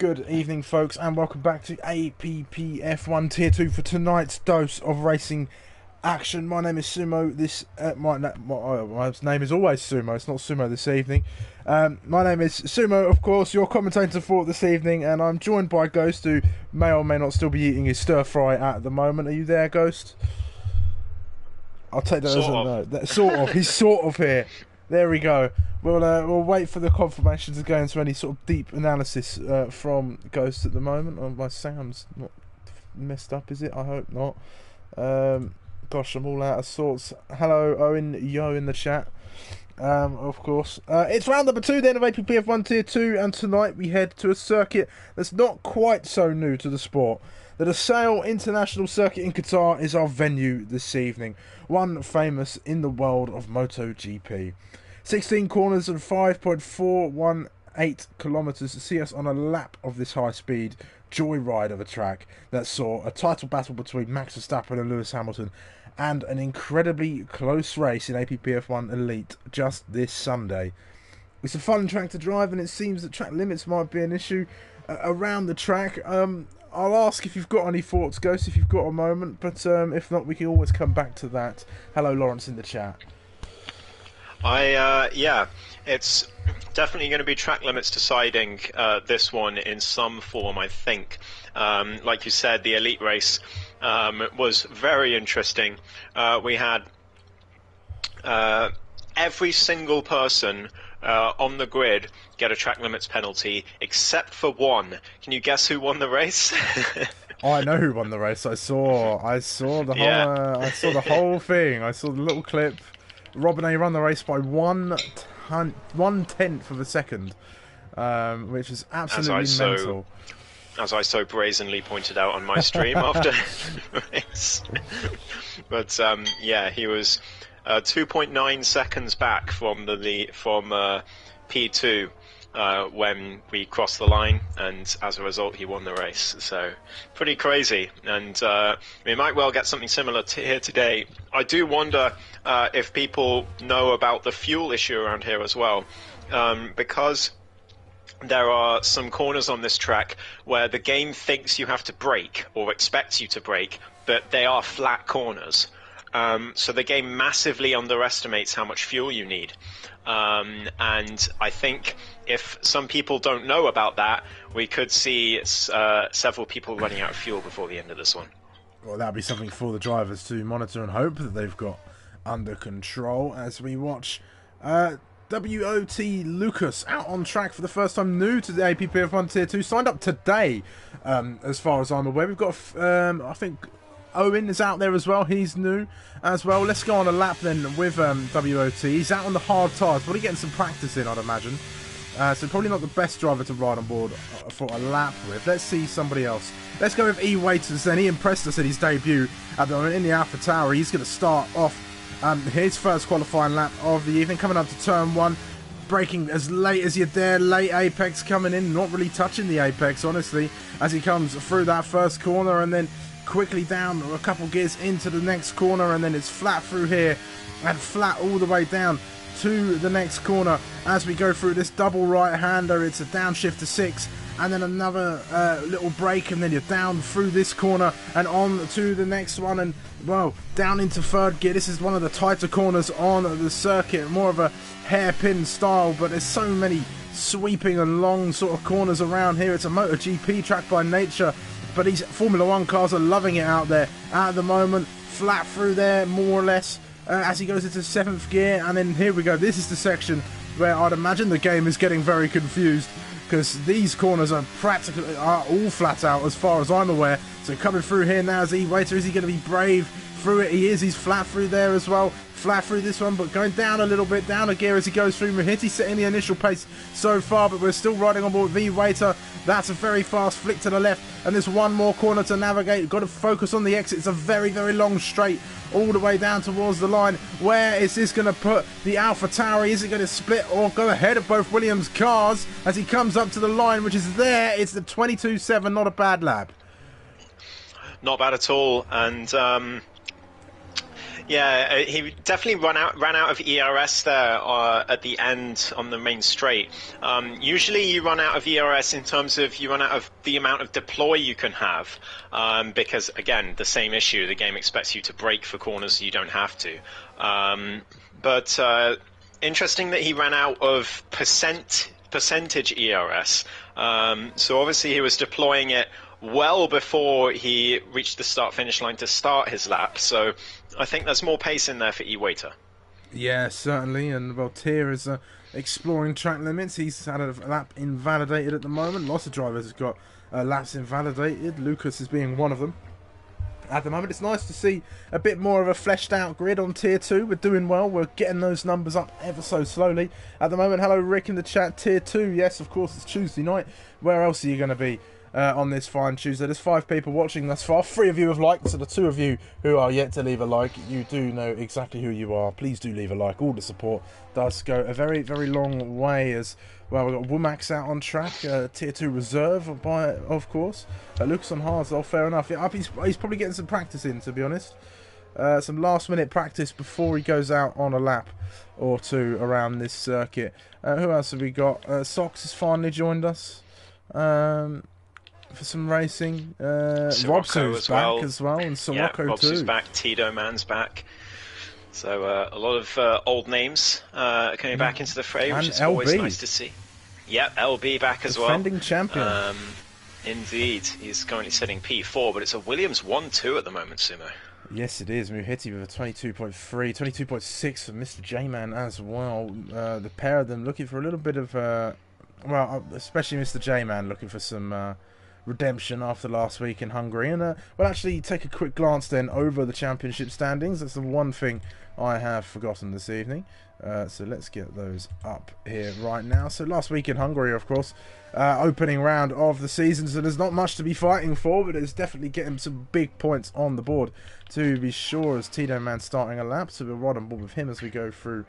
Good evening, folks, and welcome back to APPF1 Tier 2 for tonight's dose of racing action. My name is Sumo. My name is always Sumo. It's not Sumo this evening. My name is Sumo, of course, your commentator for this evening, and I'm joined by Ghost, who may or may not still be eating his stir-fry at the moment. Are you there, Ghost? I'll take that as a no. Sort of. He's sort of here. There we go. We'll wait for the confirmation to go into any sort of deep analysis from Ghost at the moment. Oh, my sound's not messed up, is it? I hope not. Gosh, I'm all out of sorts. Hello, Owen Yo in the chat. Of course. It's round number 2 then of APPF1 Tier 2, and tonight we head to a circuit that's not quite so new to the sport. The Lusail International Circuit in Qatar is our venue this evening, one famous in the world of MotoGP. 16 corners and 5.418 kilometres to see us on a lap of this high-speed joyride of a track that saw a title battle between Max Verstappen and Lewis Hamilton, and an incredibly close race in APPF1 Elite just this Sunday. It's a fun track to drive, and it seems that track limits might be an issue around the track. I'll ask if you've got any thoughts, Ghost, if you've got a moment, but if not, we can always come back to that. Hello, Lawrence in the chat. Yeah, it's definitely going to be track limits deciding this one in some form, I think. Like you said, the Elite race was very interesting. We had every single person on the grid get a track limits penalty, except for one. Can you guess who won the race? Oh, I know who won the race. I saw the whole. I saw the whole thing. I saw the little clip. Robinette ran the race by 1/10 of a second, which is absolutely mental. As I so brazenly pointed out on my stream after the race. But yeah, he was 2.9 seconds back from P2 when we crossed the line, and as a result he won the race. So pretty crazy, and we might well get something similar here today. I do wonder if people know about the fuel issue around here as well, because there are some corners on this track where the game thinks you have to brake or expects you to brake, but they are flat corners. So the game massively underestimates how much fuel you need. And I think if some people don't know about that, we could see several people running out of fuel before the end of this one. Well, that'll be something for the drivers to monitor and hope that they've got under control as we watch WOT Lucas out on track for the first time, new to the APPF1 Tier 2, signed up today, as far as I'm aware. We've got, I think, Owen is out there as well. He's new as well. Let's go on a lap then with WOT. He's out on the hard tyres, probably getting some practice in, I'd imagine. So probably not the best driver to ride on board for a lap with. Let's see somebody else. Let's go with E. Waiters then. He impressed us at his debut at the moment in the Alpha Tower. He's going to start off his first qualifying lap of the evening, coming up to turn 1. Braking as late as you dare, late apex coming in, not really touching the apex, honestly, as he comes through that first corner, and then quickly down a couple gears into the next corner, and then it's flat through here and flat all the way down to the next corner as we go through this double right-hander. It's a downshift to 6 and then another little break, and then you're down through this corner and on to the next one, and well, down into third gear. This is one of the tighter corners on the circuit, more of a hairpin style, but there's so many sweeping and long sort of corners around here. It's a MotoGP track by nature, but these Formula 1 cars are loving it out there at the moment. Flat through there, more or less, as he goes into 7th gear. And then here we go. This is the section where I'd imagine the game is getting very confused, because these corners are practically all flat out as far as I'm aware. So coming through here now is E-Waiter. Is he going to be brave through it? He is. He's flat through there as well. Flat through this one, but going down a little bit, down a gear as he goes through. Mahiti setting the initial pace so far, but we're still riding on board with E-Waiter. That's a very fast flick to the left, and there's one more corner to navigate. Got to focus on the exit. It's a very, very long straight all the way down towards the line. Where is this going to put the Alpha Tauri? Is it going to split or go ahead of both Williams' cars as he comes up to the line, which is there? It's the 22.7, not a bad lap. Not bad at all, and Yeah, he definitely ran out of ERS there at the end on the main straight. Usually you run out of ERS in terms of you run out of the amount of deploy you can have, because again, the same issue, the game expects you to brake for corners you don't have to. But interesting that he ran out of percentage ERS. So obviously he was deploying it well before he reached the start-finish line to start his lap. So I think there's more pace in there for E-Waiter. Yeah, certainly. And well, Tier is exploring track limits. He's had a lap invalidated at the moment. Lots of drivers have got laps invalidated. Lucas is being one of them. At the moment, it's nice to see a bit more of a fleshed out grid on Tier 2. We're doing well. We're getting those numbers up ever so slowly. At the moment, hello Rick in the chat. Tier 2, yes, of course, it's Tuesday night. Where else are you going to be on this fine Tuesday? There's 5 people watching thus far. 3 of you have liked, so the 2 of you who are yet to leave a like, you do know exactly who you are. Please do leave a like. All the support does go a very, very long way. As well, we've got Womax out on track, Tier 2 reserve, of course. Lucas on hards, oh, fair enough. Yeah, he's probably getting some practice in, to be honest. Some last-minute practice before he goes out on a lap or 2 around this circuit. Who else have we got? Sox has finally joined us for some racing. Robsu's back as well, and Sirocco Robsu's too. Back, Tito Man's back. So a lot of old names coming back into the fray, which is always nice to see. Yep, LB back as well. Defending champion. Indeed. He's currently sitting P4, but it's a Williams 1-2 at the moment, Sumo. Yes, it is. Muhiti with a 22.3, 22.6 for Mr. J-Man as well. The pair of them looking for a little bit of, well, especially Mr. J-Man looking for some redemption after last week in Hungary. And we'll actually take a quick glance then over the championship standings. That's the one thing I have forgotten this evening. So let's get those up here right now. So last week in Hungary, of course, opening round of the season, so there's not much to be fighting for, but it's definitely getting some big points on the board to be sure, as Tito Man starting a lap, so we're right on board with him as we go through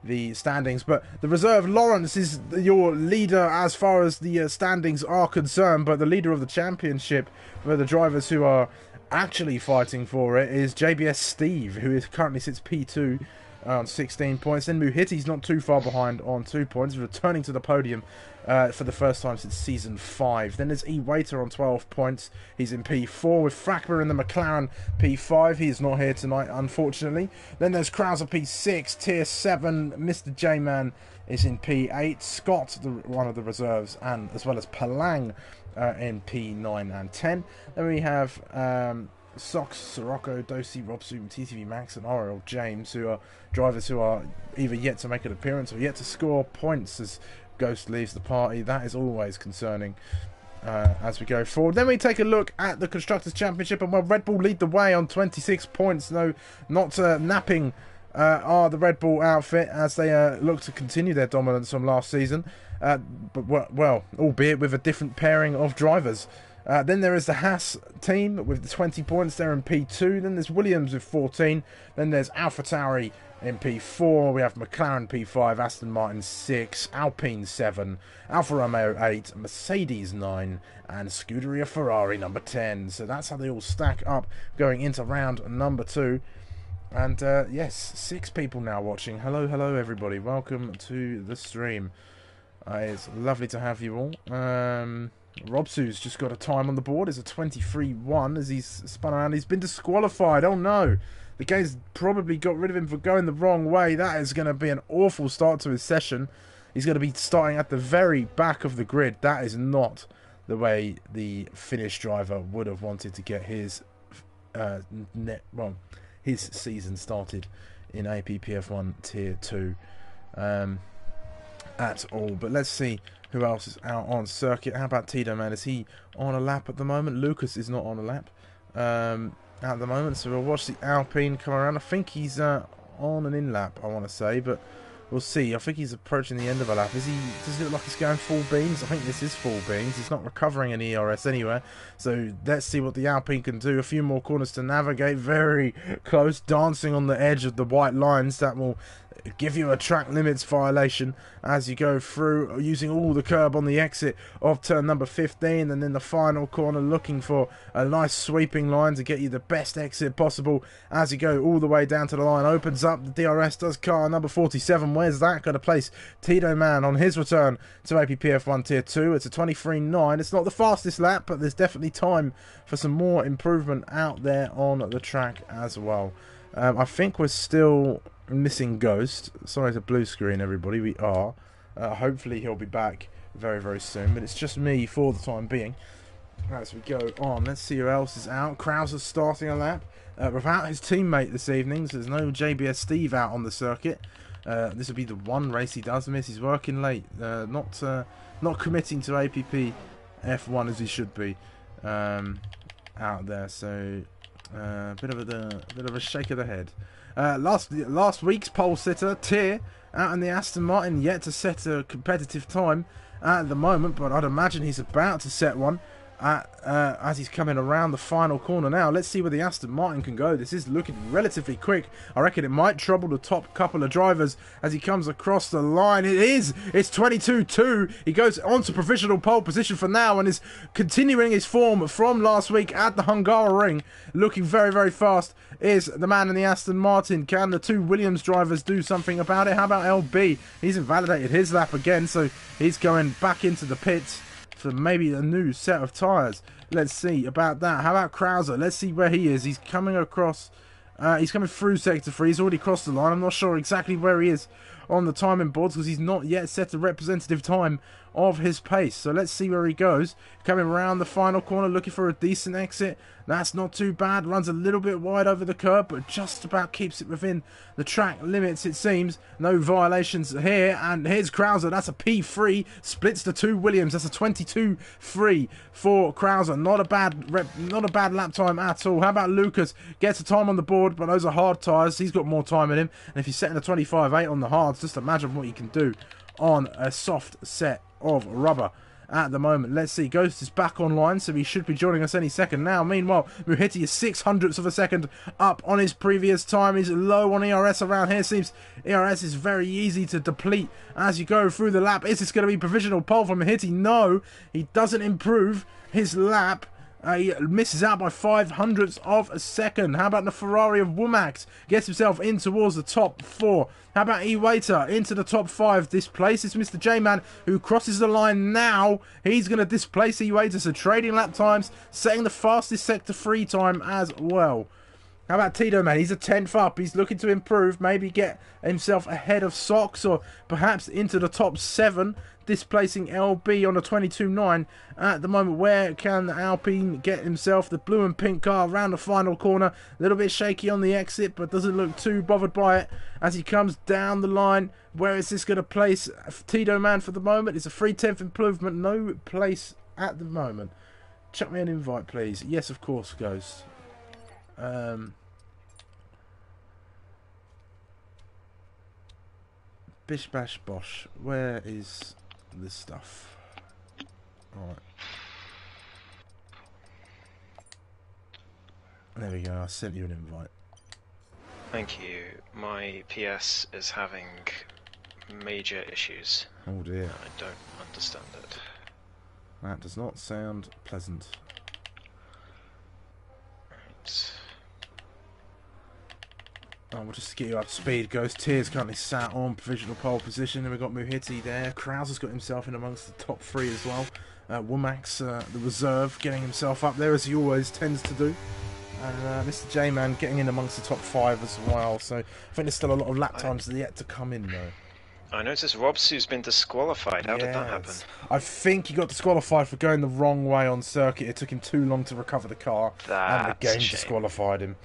the standings. But the reserve, Lawrence, is your leader as far as the standings are concerned, but the leader of the championship for the drivers who are actually fighting for it is JBS Steve, who currently sits P2 on 16 points. Then Muhiti's not too far behind on 2 points, returning to the podium for the first time since Season 5. Then there's E-Waiter on 12 points. He's in P4 with Frackmer in the McLaren P5. He is not here tonight, unfortunately. Then there's Krauser P6, Tier 7. Mr. J-Man is in P8. Scott, one of the reserves, and as well as Palang in P9 and 10. Then we have Sox, Sirocco, Dosi, Robsu, TTV Max and Oriel James, who are drivers who are either yet to make an appearance or yet to score points as Ghost leaves the party. That is always concerning as we go forward. Then we take a look at the Constructors' Championship, and well, Red Bull lead the way on 26 points. No, not napping are the Red Bull outfit as they look to continue their dominance from last season, but well, albeit with a different pairing of drivers. Then there is the Haas team with the 20 points. They're in P2. Then there's Williams with 14. Then there's AlphaTauri in P4. We have McLaren P5, Aston Martin 6, Alpine 7, Alfa Romeo 8, Mercedes 9, and Scuderia Ferrari number 10. So that's how they all stack up going into round number 2. And yes, 6 people now watching. Hello everybody. Welcome to the stream. It's lovely to have you all. Robsu's just got a time on the board. It's a 23-1 as he's spun around. He's been disqualified. Oh no. The game's probably got rid of him for going the wrong way. That is going to be an awful start to his session. He's going to be starting at the very back of the grid. That is not the way the Finnish driver would have wanted to get his his season started in APPF1 Tier 2 at all. But let's see who else is out on circuit. How about Tito Man? Is he on a lap at the moment? Lucas is not on a lap at the moment, so we'll watch the Alpine come around. I think he's on an in-lap, I want to say, but we'll see. I think he's approaching the end of a lap. Does it look like he's going full beans? I think this is full beans. He's not recovering any ERS anywhere, so let's see what the Alpine can do. A few more corners to navigate. Very close, dancing on the edge of the white lines. That will give you a track limits violation as you go through, using all the curb on the exit of turn number 15, and in the final corner looking for a nice sweeping line to get you the best exit possible as you go all the way down to the line. Opens up, the DRS does car number 47. Where's that going to place Tito Man on his return to APPF1 Tier 2? It's a 23.9. It's not the fastest lap, but there's definitely time for some more improvement out there on the track as well. I think we're still missing Ghost. Sorry, it's a blue screen, everybody. We are. Hopefully he'll be back very, very soon, but it's just me for the time being. As we go on, let's see who else is out. Krauser's starting a lap without his teammate this evening, so there's no JBS Steve out on the circuit. This will be the one race he does miss. He's working late, not committing to APPF1 as he should be out there. So bit of a shake of the head. Last week's pole sitter Tier out in the Aston Martin, yet to set a competitive time at the moment, but I'd imagine he's about to set one as he's coming around the final corner now. Let's see where the Aston Martin can go. This is looking relatively quick. I reckon it might trouble the top couple of drivers as he comes across the line. It is. It's 22.2. He goes on to provisional pole position for now and is continuing his form from last week at the Hungaroring. Looking very, very fast is the man in the Aston Martin. Can the two Williams drivers do something about it? How about LB? He's invalidated his lap again, so he's going back into the pits for maybe a new set of tyres. Let's see about that. How about Krauser? Let's see where he is. He's coming across. He's coming through Sector 3. He's already crossed the line. I'm not sure exactly where he is on the timing boards because he's not yet set a representative time of his pace. So let's see where he goes. Coming around the final corner, looking for a decent exit. That's not too bad. Runs a little bit wide over the curb, but just about keeps it within the track limits, it seems. No violations here. And here's Krauser. That's a P3. Splits the two Williams. That's a 22.3 for Krauser. Not a bad lap time at all. How about Lucas? Gets a time on the board, but those are hard tyres. He's got more time in him. And if he's setting a 25.8 on the hards, just imagine what he can do on a soft set of rubber at the moment. Let's see. Ghost is back online, so he should be joining us any second now. Meanwhile, Muhiti is 0.06 of a second up on his previous time. He's low on ERS around here. Seems ERS is very easy to deplete as you go through the lap. Is this going to be provisional pole for Muhiti? No, he doesn't improve his lap. He misses out by 0.05 of a second. How about the Ferrari of Womack? Gets himself in towards the top 4. How about E-Waiter into the top 5? Displaces Mr. J-Man, who crosses the line now. He's going to displace E-Waiter. So trading lap times, setting the fastest Sector 3 time as well. How about Tito Man? He's a 10th up. He's looking to improve. Maybe get himself ahead of Sox or perhaps into the top 7. Displacing LB on a 22.9 at the moment. Where can Alpine get himself? The blue and pink car around the final corner. A little bit shaky on the exit, but doesn't look too bothered by it as he comes down the line. Where is this going to place Tito Man for the moment? It's a 3/10 improvement. No place at the moment. Chuck me an invite, please. Yes, of course, Ghost. Bish bash bosh. Where is this stuff? Alright. There we go, I sent you an invite. Thank you. My PS is having major issues. Oh dear. I don't understand it. That does not sound pleasant. Right. Oh, we'll just get you up to speed. Ghost Tier's currently sat on provisional pole position, and we've got Muhiti there. Krauser's got himself in amongst the top 3 as well. Womack's the reserve, getting himself up there as he always tends to do. And Mr. J-Man getting in amongst the top 5 as well. So I think there's still a lot of lap times yet to come in though. I noticed Robsu's been disqualified. How did that happen? I think he got disqualified for going the wrong way on circuit. It took him too long to recover the car, and the game disqualified him.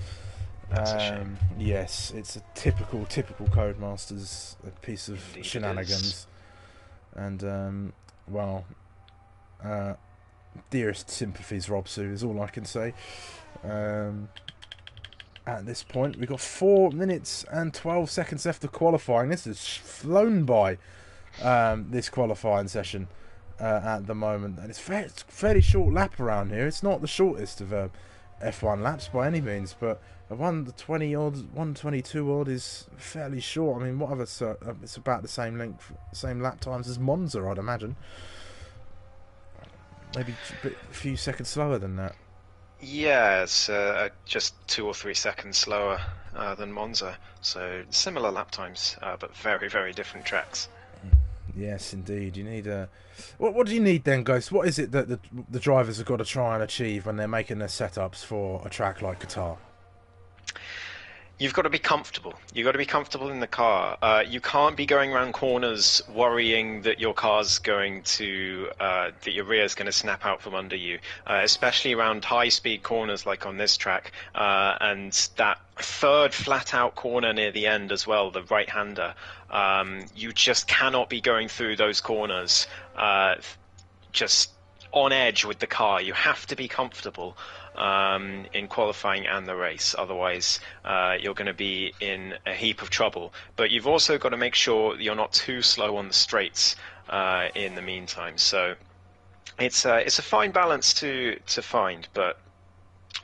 That's a shame. Yes, it's a typical Codemasters piece of Indeed shenanigans. And well, dearest sympathies, Robsu, is all I can say. At this point, we've got 4 minutes and 12 seconds left of qualifying. This has flown by, this qualifying session at the moment, and it's fairly short lap around here. It's not the shortest of F1 laps by any means, but a 120 odd, 122 odd is fairly short. I mean, what other it's about the same length, same lap times as Monza, I'd imagine. Maybe a few seconds slower than that. Yeah, it's just 2 or 3 seconds slower than Monza, so similar lap times, but very, very different tracks. Yes, indeed. You need a. What do you need then, Ghost? What is it that the drivers have got to try and achieve when they're making their setups for a track like Qatar? You've got to be comfortable. You've got to be comfortable in the car. You can't be going around corners worrying that your car's going to, that your rear's going to snap out from under you, especially around high-speed corners like on this track. And that third flat-out corner near the end as well, the right-hander. You just cannot be going through those corners just on edge with the car. You have to be comfortable in qualifying and the race, otherwise you're going to be in a heap of trouble. But you've also got to make sure you're not too slow on the straights in the meantime. So it's a fine balance to find, but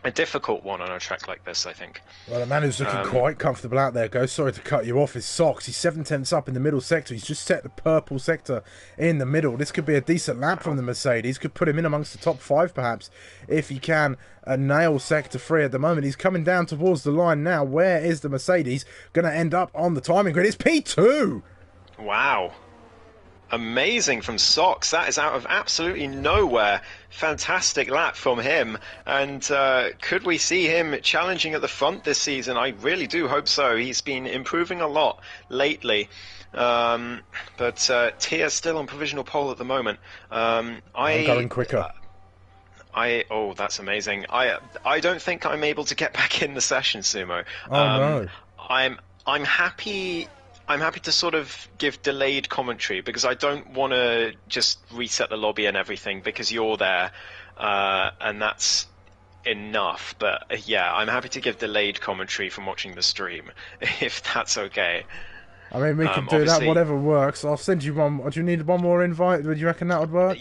a difficult one on a track like this, I think. Well, the man who's looking quite comfortable out there, Ghost, sorry to cut you off, is Socks. He's 7/10 up in the middle sector. He's just set the purple sector in the middle. This could be a decent lap from the Mercedes. Could put him in amongst the top 5, perhaps, if he can nail sector 3 at the moment. He's coming down towards the line now. Where is the Mercedes going to end up on the timing grid? It's P2! Wow. Amazing from Socks. That is out of absolutely nowhere. Fantastic lap from him. And could we see him challenging at the front this season? I really do hope so. He's been improving a lot lately. But Tia's still on provisional pole at the moment. I'm going quicker. Oh, that's amazing. I don't think I'm able to get back in the session, Sumo. No. I'm happy. I'm happy to sort of give delayed commentary because I don't want to just reset the lobby and everything because you're there, and that's enough. But yeah, I'm happy to give delayed commentary from watching the stream, if that's okay. I mean, we can do that, whatever works. I'll send you one. Do you need one more invite? Would you reckon that would work?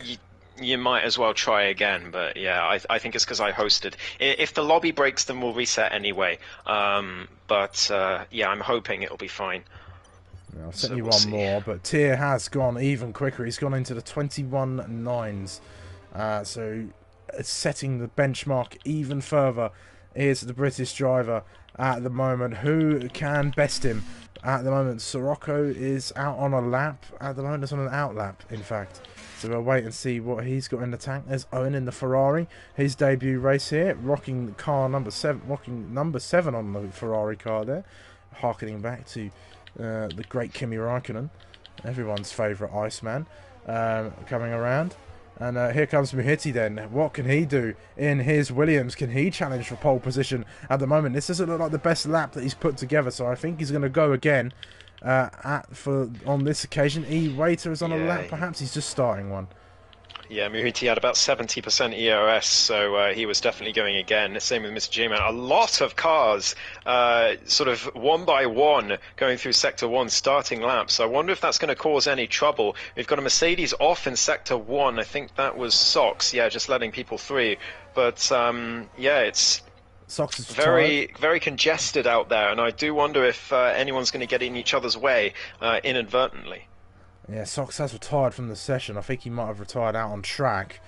You might as well try again, but yeah, I think it's because I hosted. If the lobby breaks, then we'll reset anyway. But yeah, I'm hoping it'll be fine. I'll send you one more, but Tia has gone even quicker. He's gone into the 21.9s. So it's setting the benchmark even further. Here's the British driver at the moment. Who can best him at the moment? Sirocco is out on a lap. At the moment, it's on an out lap, in fact. So we'll wait and see what he's got in the tank. There's Owen in the Ferrari. His debut race here. Rocking car number 7. Rocking number 7 on the Ferrari car there. Harkening back to the great Kimi Raikkonen, everyone's favourite Iceman, coming around. And here comes Muhiti then. What can he do in his Williams? Can he challenge for pole position at the moment? This doesn't look like the best lap that he's put together, so I think he's going to go again on this occasion. E-Waiter is on a lap, perhaps he's just starting one. Yeah, Muhiti had about 70% ERS, so he was definitely going again. Same with Mr. J-Man. A lot of cars, sort of one by one, going through Sector 1 starting laps. I wonder if that's going to cause any trouble. We've got a Mercedes off in Sector 1. I think that was Sox, yeah, just letting people through. But, yeah, it's very congested out there, and I do wonder if anyone's going to get in each other's way inadvertently. Yeah, Sox has retired from the session. I think he might have retired out on track.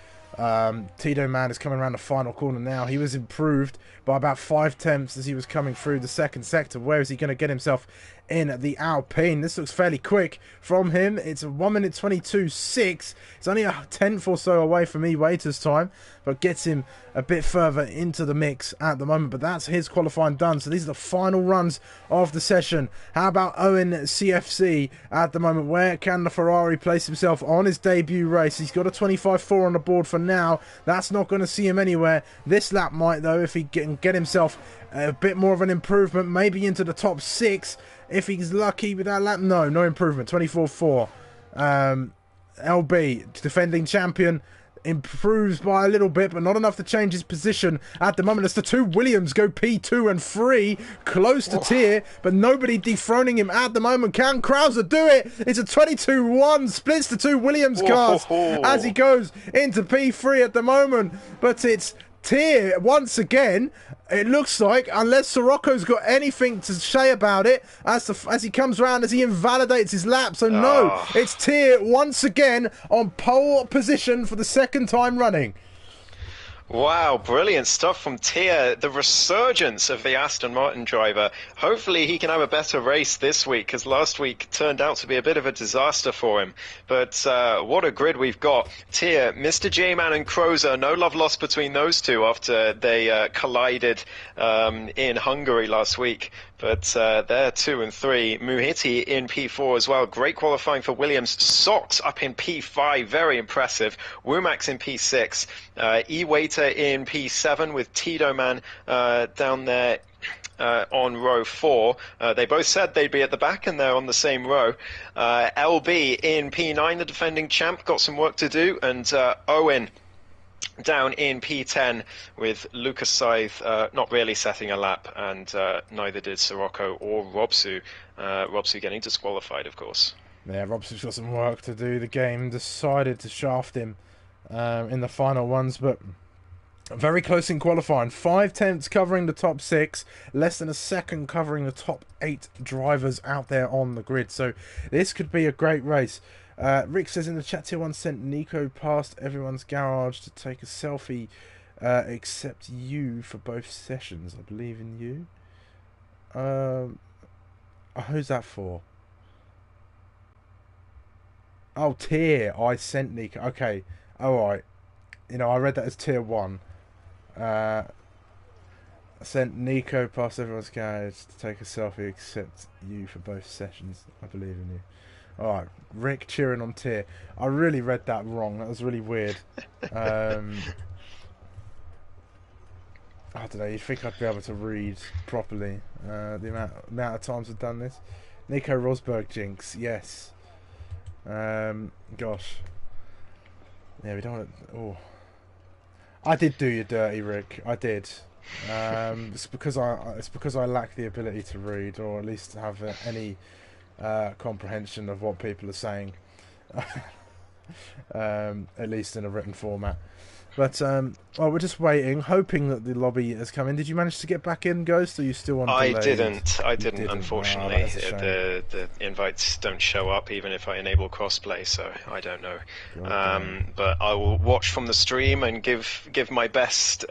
Tito Man is coming around the final corner now. He was improved by about 5/10 as he was coming through the second sector. Where is he going to get himself in the Alpine? This looks fairly quick from him. It's a 1 minute 22.6. It's only a 10th or so away from E-Waiter's time, but gets him a bit further into the mix at the moment. But that's his qualifying done. So these are the final runs of the session. How about Owen CFC at the moment? Where can the Ferrari place himself on his debut race? He's got a 25.4 on the board for now. That's not going to see him anywhere. This lap might, though, if he can get himself a bit more of an improvement, maybe into the top 6. If he's lucky with that lap, no improvement. 24.4. LB, defending champion, improves by a little bit, but not enough to change his position at the moment as the two Williams go P2 and 3, close to tier, but nobody dethroning him at the moment. Can Krauser do it? It's a 22-1, splits the two Williams cars as he goes into P3 at the moment, but it's Tyr, once again, it looks like, unless Sirocco's got anything to say about it, as he comes around, as he invalidates his lap. So no, it's Tyr once again on pole position for the second time running. Wow, brilliant stuff from Tyr, the resurgence of the Aston Martin driver. Hopefully he can have a better race this week, because last week turned out to be a bit of a disaster for him. But what a grid we've got. Tyr, Mr. J-Man and Crozer, no love lost between those two after they collided in Hungary last week. But they're 2 and 3. Muhiti in P4 as well. Great qualifying for Williams. Sox up in P5. Very impressive. Womack's in P6. E-Waiter in P7 with Tito Man down there on row 4. They both said they'd be at the back, and they're on the same row. LB in P9, the defending champ, got some work to do. And Owen down in P10 with Lucas Scythe not really setting a lap, and neither did Sirocco or Robsu. Robsu getting disqualified, of course. Yeah, Robsu's got some work to do. The game decided to shaft him in the final ones, but very close in qualifying. 5 tenths covering the top 6, less than a second covering the top 8 drivers out there on the grid. So this could be a great race. Rick says in the chat, Tier 1 sent Nico past everyone's garage to take a selfie, except you for both sessions. I believe in you. Who's that for? Oh, Tier. I sent Nico. Okay. Alright. You know, I read that as Tier 1. I sent Nico past everyone's garage to take a selfie, except you for both sessions. I believe in you. Alright, Rick cheering on Tyr. I really read that wrong. That was really weird. I don't know, you'd think I'd be able to read properly. The amount of times I've done this. Nico Rosberg jinx, yes. Gosh. Yeah, we don't want to... Oh. I did do you dirty, Rick. I did. It's because I lack the ability to read, or at least have any comprehension of what people are saying, at least in a written format. But well, we're just waiting, hoping that the lobby has come in. Did you manage to get back in, Ghost, or are you still on delayed? I didn't, unfortunately. The invites don't show up even if I enable crossplay, so I don't know. But I will watch from the stream and give my best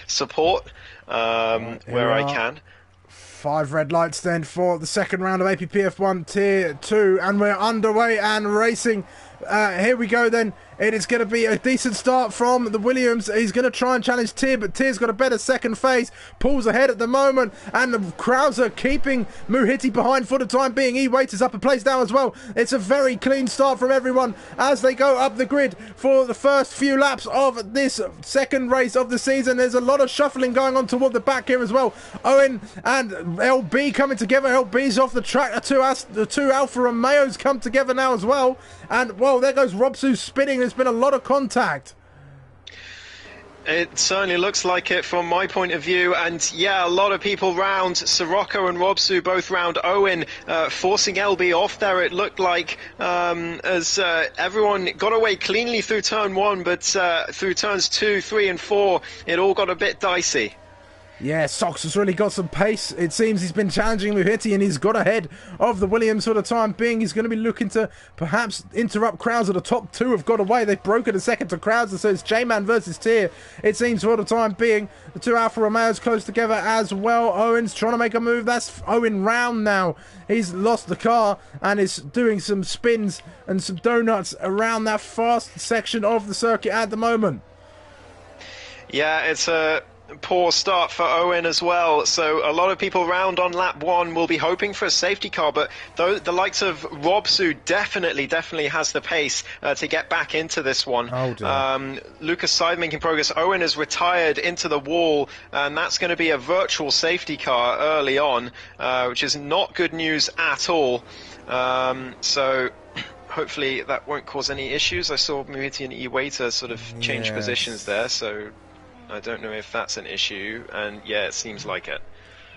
support where I can. 5 red lights then for the second round of APPF1 Tier 2, and we're underway and racing. Here we go then. It is going to be a decent start from the Williams. He's going to try and challenge Tyr, but Tyr's got a better second phase. Pulls ahead at the moment, and the crowds are keeping Muhiti behind for the time being. E-Waiter's up a place now as well. It's a very clean start from everyone as they go up the grid for the first few laps of this second race of the season. There's a lot of shuffling going on toward the back here as well. Owen and LB coming together. LB's off the track. The two Alfa Romeos come together now as well. And, well, there goes Robsu spinning. There's been a lot of contact. It certainly looks like it from my point of view, and yeah, a lot of people round. Sirocco and Robsu both round Owen, forcing LB off there, it looked like, as everyone got away cleanly through turn 1, but through turns 2, 3 and 4, it all got a bit dicey. Yeah, Sox has really got some pace. It seems he's been challenging Muhiti, and he's got ahead of the Williams for the time being. He's going to be looking to perhaps interrupt Krauser. The top 2 have got away. They've broken a second to Krauser, so it's J-Man versus Tyr. It seems for the time being. The 2 Alfa Romeos close together as well. Owen's trying to make a move. That's Owen round now. He's lost the car and is doing some spins and some donuts around that fast section of the circuit at the moment. Yeah, it's a poor start for Owen as well, so a lot of people round on lap 1 will be hoping for a safety car, but the likes of Robsu definitely has the pace to get back into this one. Lucas Scythe making progress. Owen has retired into the wall, and that's going to be a virtual safety car early on, which is not good news at all. So hopefully that won't cause any issues. I saw Muhiti and E-Waiter sort of change positions there, so I don't know if that's an issue, and yeah, it seems like it.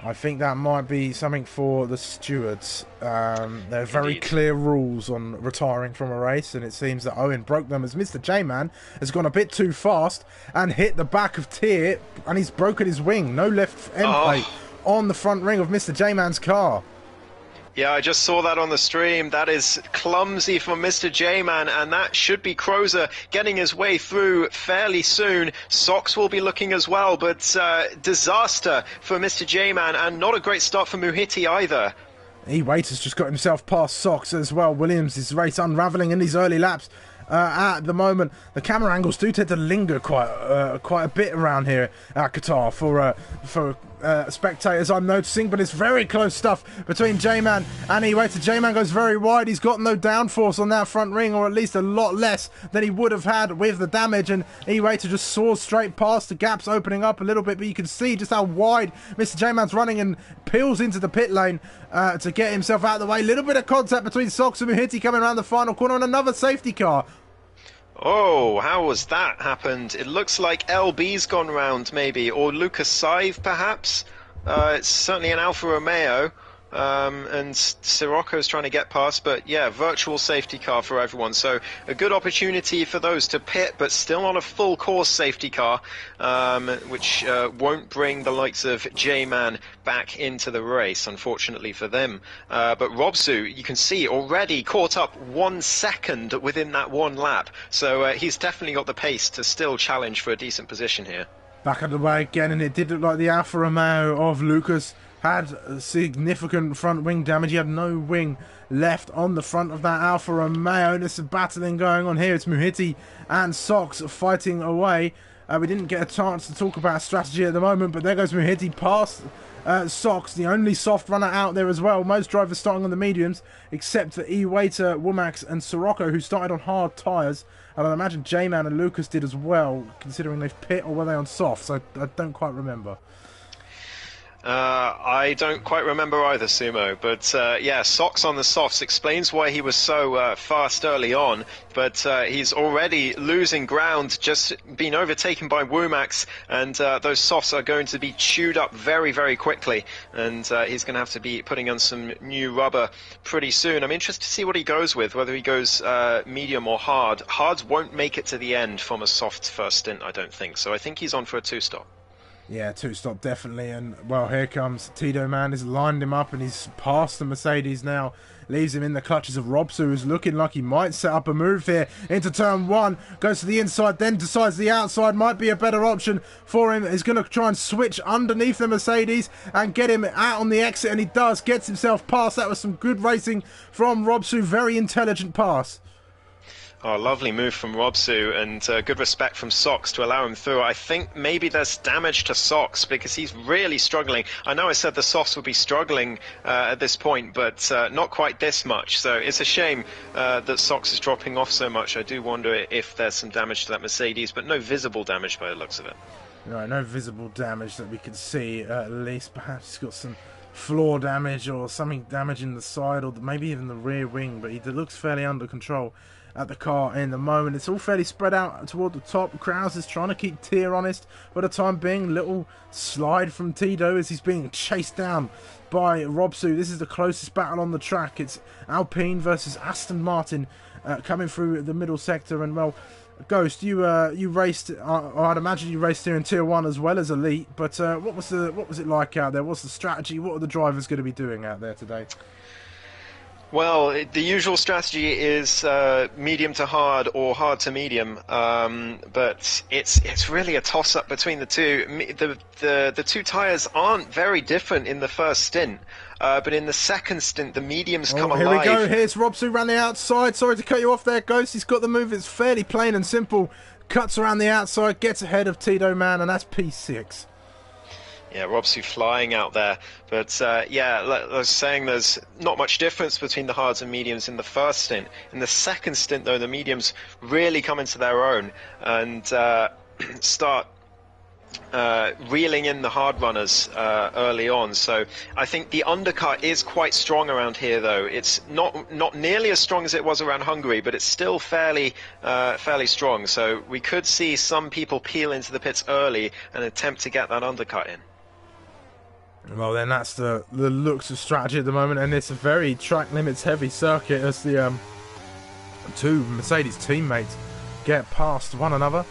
I think that might be something for the stewards. There are very Indeed. clear rules on retiring from a race, and it seems that Owen broke them as Mr. J-Man has gone a bit too fast and hit the back of Tier, and he's broken his wing. No left end plate on the front ring of Mr. J-Man's car. Yeah, I just saw that on the stream. That is clumsy from Mr. J-Man, and that should be Crozer getting his way through fairly soon. Sox will be looking as well, but disaster for Mr. J-Man, and not a great start for Muhiti either. E-Wait has just got himself past Sox as well. Williams' race unravelling in these early laps. At the moment, the camera angles do tend to linger quite a bit around here at Qatar for spectators, I'm noticing, but it's very close stuff between J-Man and E-Waiter. J-Man goes very wide. He's got no downforce on that front ring, or at least a lot less than he would have had with the damage, and E-Waiter just soars straight past. The gap's opening up a little bit, but you can see just how wide Mr. J-Man's running and peels into the pit lane to get himself out of the way. Little bit of contact between Sox and Muhiti coming around the final corner, and another safety car. Oh, how was that happened? It looks like LB's gone round, maybe, or Lucas Scythe, perhaps. It's certainly an Alfa Romeo, and Sirocco's trying to get past, but yeah, virtual safety car for everyone. So a good opportunity for those to pit, but still on a full course safety car, which won't bring the likes of J-Man back into the race, unfortunately for them. But Robsu, you can see, already caught up 1 second within that one lap. So he's definitely got the pace to still challenge for a decent position here. Back out of the way again, and it did look like the Alfa Romeo of Lucas had significant front wing damage. He had no wing left on the front of that Alfa Romeo. There's some battling going on here. It's Muhiti and Sox fighting away. We didn't get a chance to talk about strategy at the moment, but there goes Muhiti past Sox, the only soft runner out there as well. Most drivers starting on the mediums, except for E-Waiter, Womack and Sirocco, who started on hard tyres. And I'd imagine J-Man and Lucas did as well, considering they've pit, or were they on soft? So I don't quite remember. I don't quite remember either, Sumo, but yeah, Sox on the softs explains why he was so fast early on, but he's already losing ground, just been overtaken by Womack, and those softs are going to be chewed up very, very quickly, and he's going to have to be putting on some new rubber pretty soon. I'm interested to see what he goes with, whether he goes medium or hard. Hards won't make it to the end from a soft first stint, I don't think, so I think he's on for a two-stop. Yeah, two-stop definitely, and well, here comes Tito Man. He's lined him up and he's past the Mercedes now, leaves him in the clutches of Robsu, who's looking like he might set up a move here into turn one, goes to the inside, then decides the outside might be a better option for him. He's going to try and switch underneath the Mercedes and get him out on the exit, and he does, gets himself past. That was some good racing from Robsu, very intelligent pass. Oh, lovely move from Robsu, and good respect from Sox to allow him through. I think maybe there's damage to Sox because he's really struggling. I know I said the softs would be struggling at this point, but not quite this much. So it's a shame that Sox is dropping off so much. I do wonder if there's some damage to that Mercedes, but no visible damage by the looks of it. Right, no visible damage that we can see, at least. Perhaps he's got some floor damage or something damaging the side, or maybe even the rear wing, but he looks fairly under control at the car in the moment. It's all fairly spread out toward the top. Krause is trying to keep Tier honest for the time being. Little slide from Tito as he's being chased down by Robsu. This is the closest battle on the track. It's Alpine versus Aston Martin coming through the middle sector. And well, Ghost, you raced. I'd imagine you raced here in Tier 1 as well as Elite. But what was it like out there? What's the strategy? What are the drivers going to be doing out there today? Well, the usual strategy is medium to hard or hard to medium, but it's really a toss-up between the two. The two tyres aren't very different in the first stint, but in the second stint, the mediums come alive. Here we go. Here's Robsu around the outside. Sorry to cut you off there, Ghost. He's got the move. It's fairly plain and simple. Cuts around the outside, gets ahead of Tito Man, and that's P6. Yeah, Robsu flying out there. But yeah, like I was saying, there's not much difference between the hards and mediums in the first stint. In the second stint, though, the mediums really come into their own and start reeling in the hard runners early on. So I think the undercut is quite strong around here, though. It's not nearly as strong as it was around Hungary, but it's still fairly strong. So we could see some people peel into the pits early and attempt to get that undercut in. Well, then that's the Luxus strategy at the moment, and it's a very track limits heavy circuit as the two Mercedes teammates get past one another.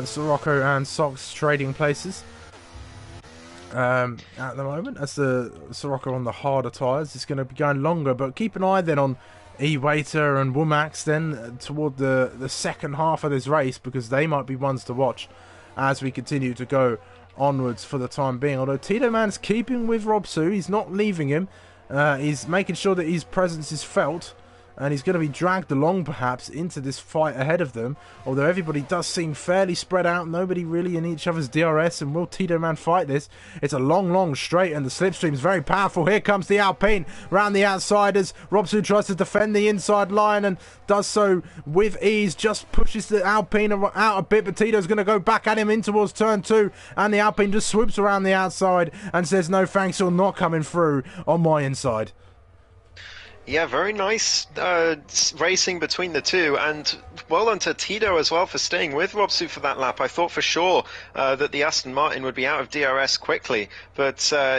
Sirocco and Sox trading places at the moment, as the Sirocco on the harder tyres is going to be going longer. But keep an eye then on E-Waiter and Womax then toward the second half of this race, because they might be ones to watch as we continue to go onwards for the time being. Although Tito Man's keeping with Robsu, he's not leaving him. He's making sure that his presence is felt, and he's going to be dragged along perhaps into this fight ahead of them. Although everybody does seem fairly spread out, nobody really in each other's DRS. And will Tito Man fight this? It's a long straight, and the slipstream's very powerful. Here comes the Alpine round the outsiders. Robsu tries to defend the inside line and does so with ease, just pushes the Alpine out a bit, but Tito's going to go back at him in towards turn 2, and the Alpine just swoops around the outside and says, no thanks, you're not coming through on my inside. Yeah, very nice racing between the two, and well done to Tito as well for staying with Robsu for that lap. I thought for sure that the Aston Martin would be out of DRS quickly, but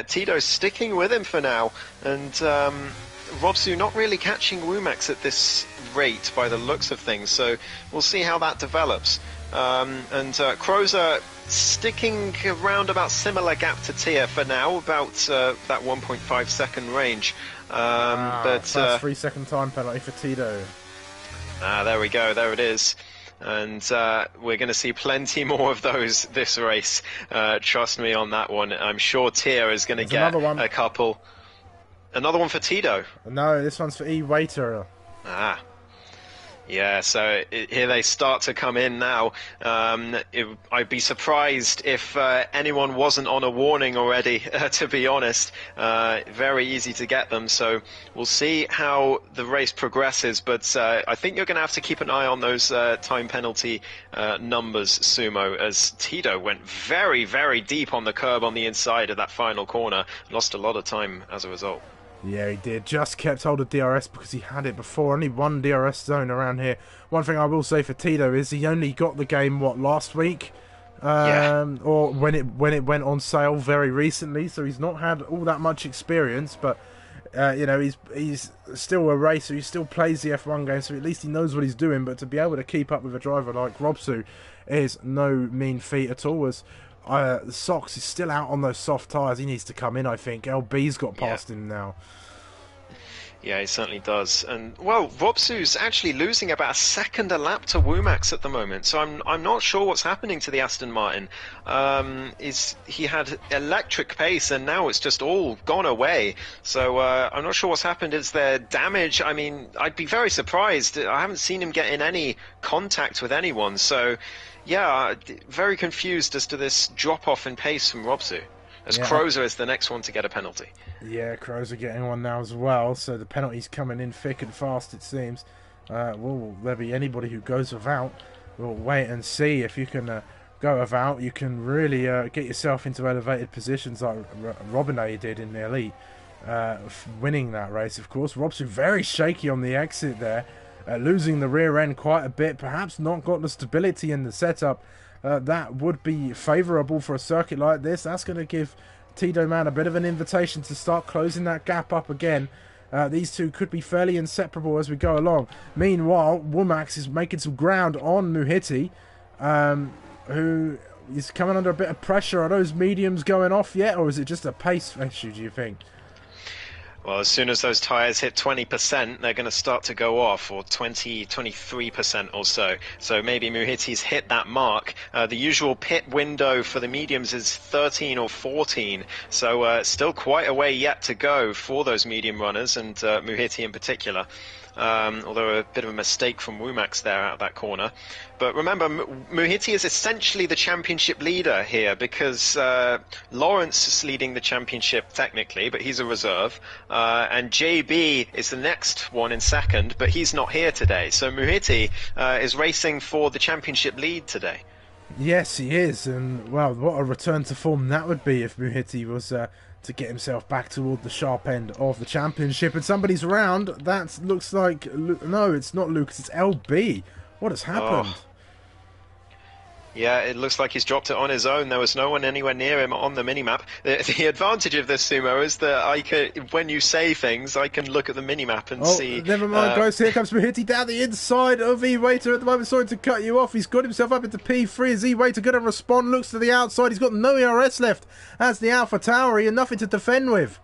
Tito's sticking with him for now, and Robsu not really catching Womax at this rate by the looks of things, so we'll see how that develops. And Crozer sticking around about similar gap to Tia for now, about that 1.5 second range. But first 3 second time penalty for Tito. There we go, there it is. And we're going to see plenty more of those this race. Trust me on that one. I'm sure Tia is going to get a couple. Another one for Tito. No, this one's for E-Waiter. Yeah, so here they start to come in now. I'd be surprised if anyone wasn't on a warning already, to be honest. Very easy to get them, so we'll see how the race progresses. But I think you're going to have to keep an eye on those time penalty numbers, Sumo, as Tito went very deep on the curb on the inside of that final corner. Lost a lot of time as a result. Yeah, he did. Just kept hold of DRS because he had it before. Only one DRS zone around here. One thing I will say for Tito is he only got the game, last week? Or when it went on sale very recently. So he's not had all that much experience. But, you know, he's still a racer. He still plays the F1 game. So at least he knows what he's doing. But to be able to keep up with a driver like Robsu is no mean feat at all. As the Sox is still out on those soft tyres. He needs to come in, I think. LB's got past him now. Yeah, he certainly does. And, well, Robsu's actually losing about a second a lap to Womax at the moment, so I'm not sure what's happening to the Aston Martin. He had electric pace, and now it's just all gone away. So I'm not sure what's happened. Is there damage? I mean, I'd be very surprised. I haven't seen him get in any contact with anyone, so yeah, very confused as to this drop-off in pace from Robsu. As Crozer is the next one to get a penalty. Yeah, Crozer getting one now as well, so the penalty's coming in thick and fast, it seems. Will there be anybody who goes without? We'll wait and see. If you can go without, you can really get yourself into elevated positions like Robinet did in the Elite, winning that race, of course. Robson very shaky on the exit there, losing the rear end quite a bit, perhaps not got the stability in the setup that would be favourable for a circuit like this. That's going to give Tito Man a bit of an invitation to start closing that gap up again. These two could be fairly inseparable as we go along. Meanwhile, Womax is making some ground on Muhiti, who is coming under a bit of pressure. Are those mediums going off yet, or is it just a pace issue, do you think? Well, as soon as those tyres hit 20%, they're going to start to go off, or 23% or so. So maybe Muhiti's hit that mark. The usual pit window for the mediums is 13 or 14, so still quite a way yet to go for those medium runners, and Muhiti in particular. Although a bit of a mistake from Womax there out of that corner. But remember, Muhiti is essentially the championship leader here, because Lawrence is leading the championship technically, but he's a reserve. And JB is the next one in second, but he's not here today. So Muhiti is racing for the championship lead today. Yes, he is. And, well, what a return to form that would be if Muhiti was to get himself back toward the sharp end of the championship. And somebody's around. That looks like... No, it's not Lucas. It's LB. What has happened? Yeah, it looks like he's dropped it on his own. There was no one anywhere near him on the minimap. The advantage of this, Sumo, is that when you say things, I can look at the minimap and see. Never mind, guys. Here comes Mahiti down the inside of E-Waiter at the moment. Sorry to cut you off. He's got himself up into P3. Is E-Waiter going to respond? Looks to the outside. He's got no ERS left as the Alpha Tauri and nothing to defend with.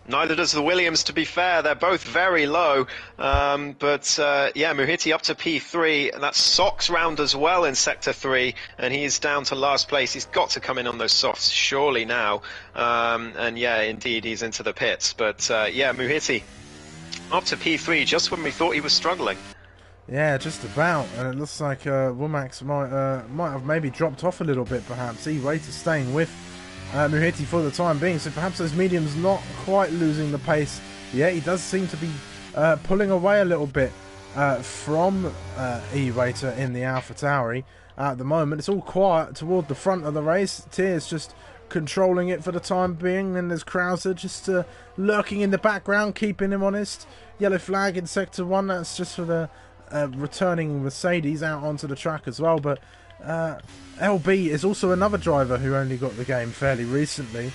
Neither does the Williams, to be fair. They're both very low. Yeah, Muhiti up to P3. That's Sox round as well in Sector 3. And he's down to last place. He's got to come in on those softs, surely now. And yeah, indeed, he's into the pits. But yeah, Muhiti up to P3 just when we thought he was struggling. Yeah, just about. And it looks like Womax might have maybe dropped off a little bit, perhaps. E-Waiter staying with Muhiti for the time being, so perhaps those mediums not quite losing the pace. Yeah, he does seem to be pulling away a little bit from E-Waiter in the Alpha Tauri at the moment. It's all quiet toward the front of the race. Tier's just controlling it for the time being, and there's Krauser just lurking in the background, keeping him honest. Yellow flag in Sector 1, that's just for the returning Mercedes out onto the track as well, but LB is also another driver who only got the game fairly recently,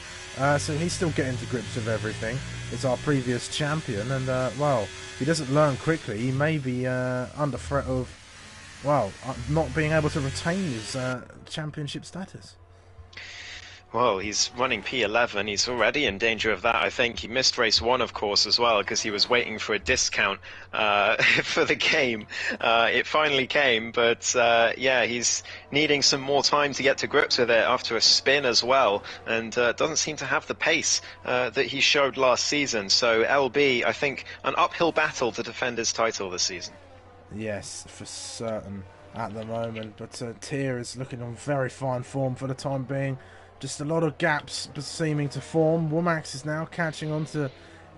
so he's still getting to grips with everything. It's our previous champion, and well, if he doesn't learn quickly, he may be under threat of, well, not being able to retain his championship status. Well, he's running P11. He's already in danger of that, I think. He missed race 1, of course, as well, because he was waiting for a discount for the game. It finally came, but yeah, he's needing some more time to get to grips with it after a spin as well, and doesn't seem to have the pace that he showed last season. So LB, I think, an uphill battle to defend his title this season. Yes, for certain at the moment, but Tier is looking on very fine form for the time being. Just a lot of gaps seeming to form. Womax is now catching onto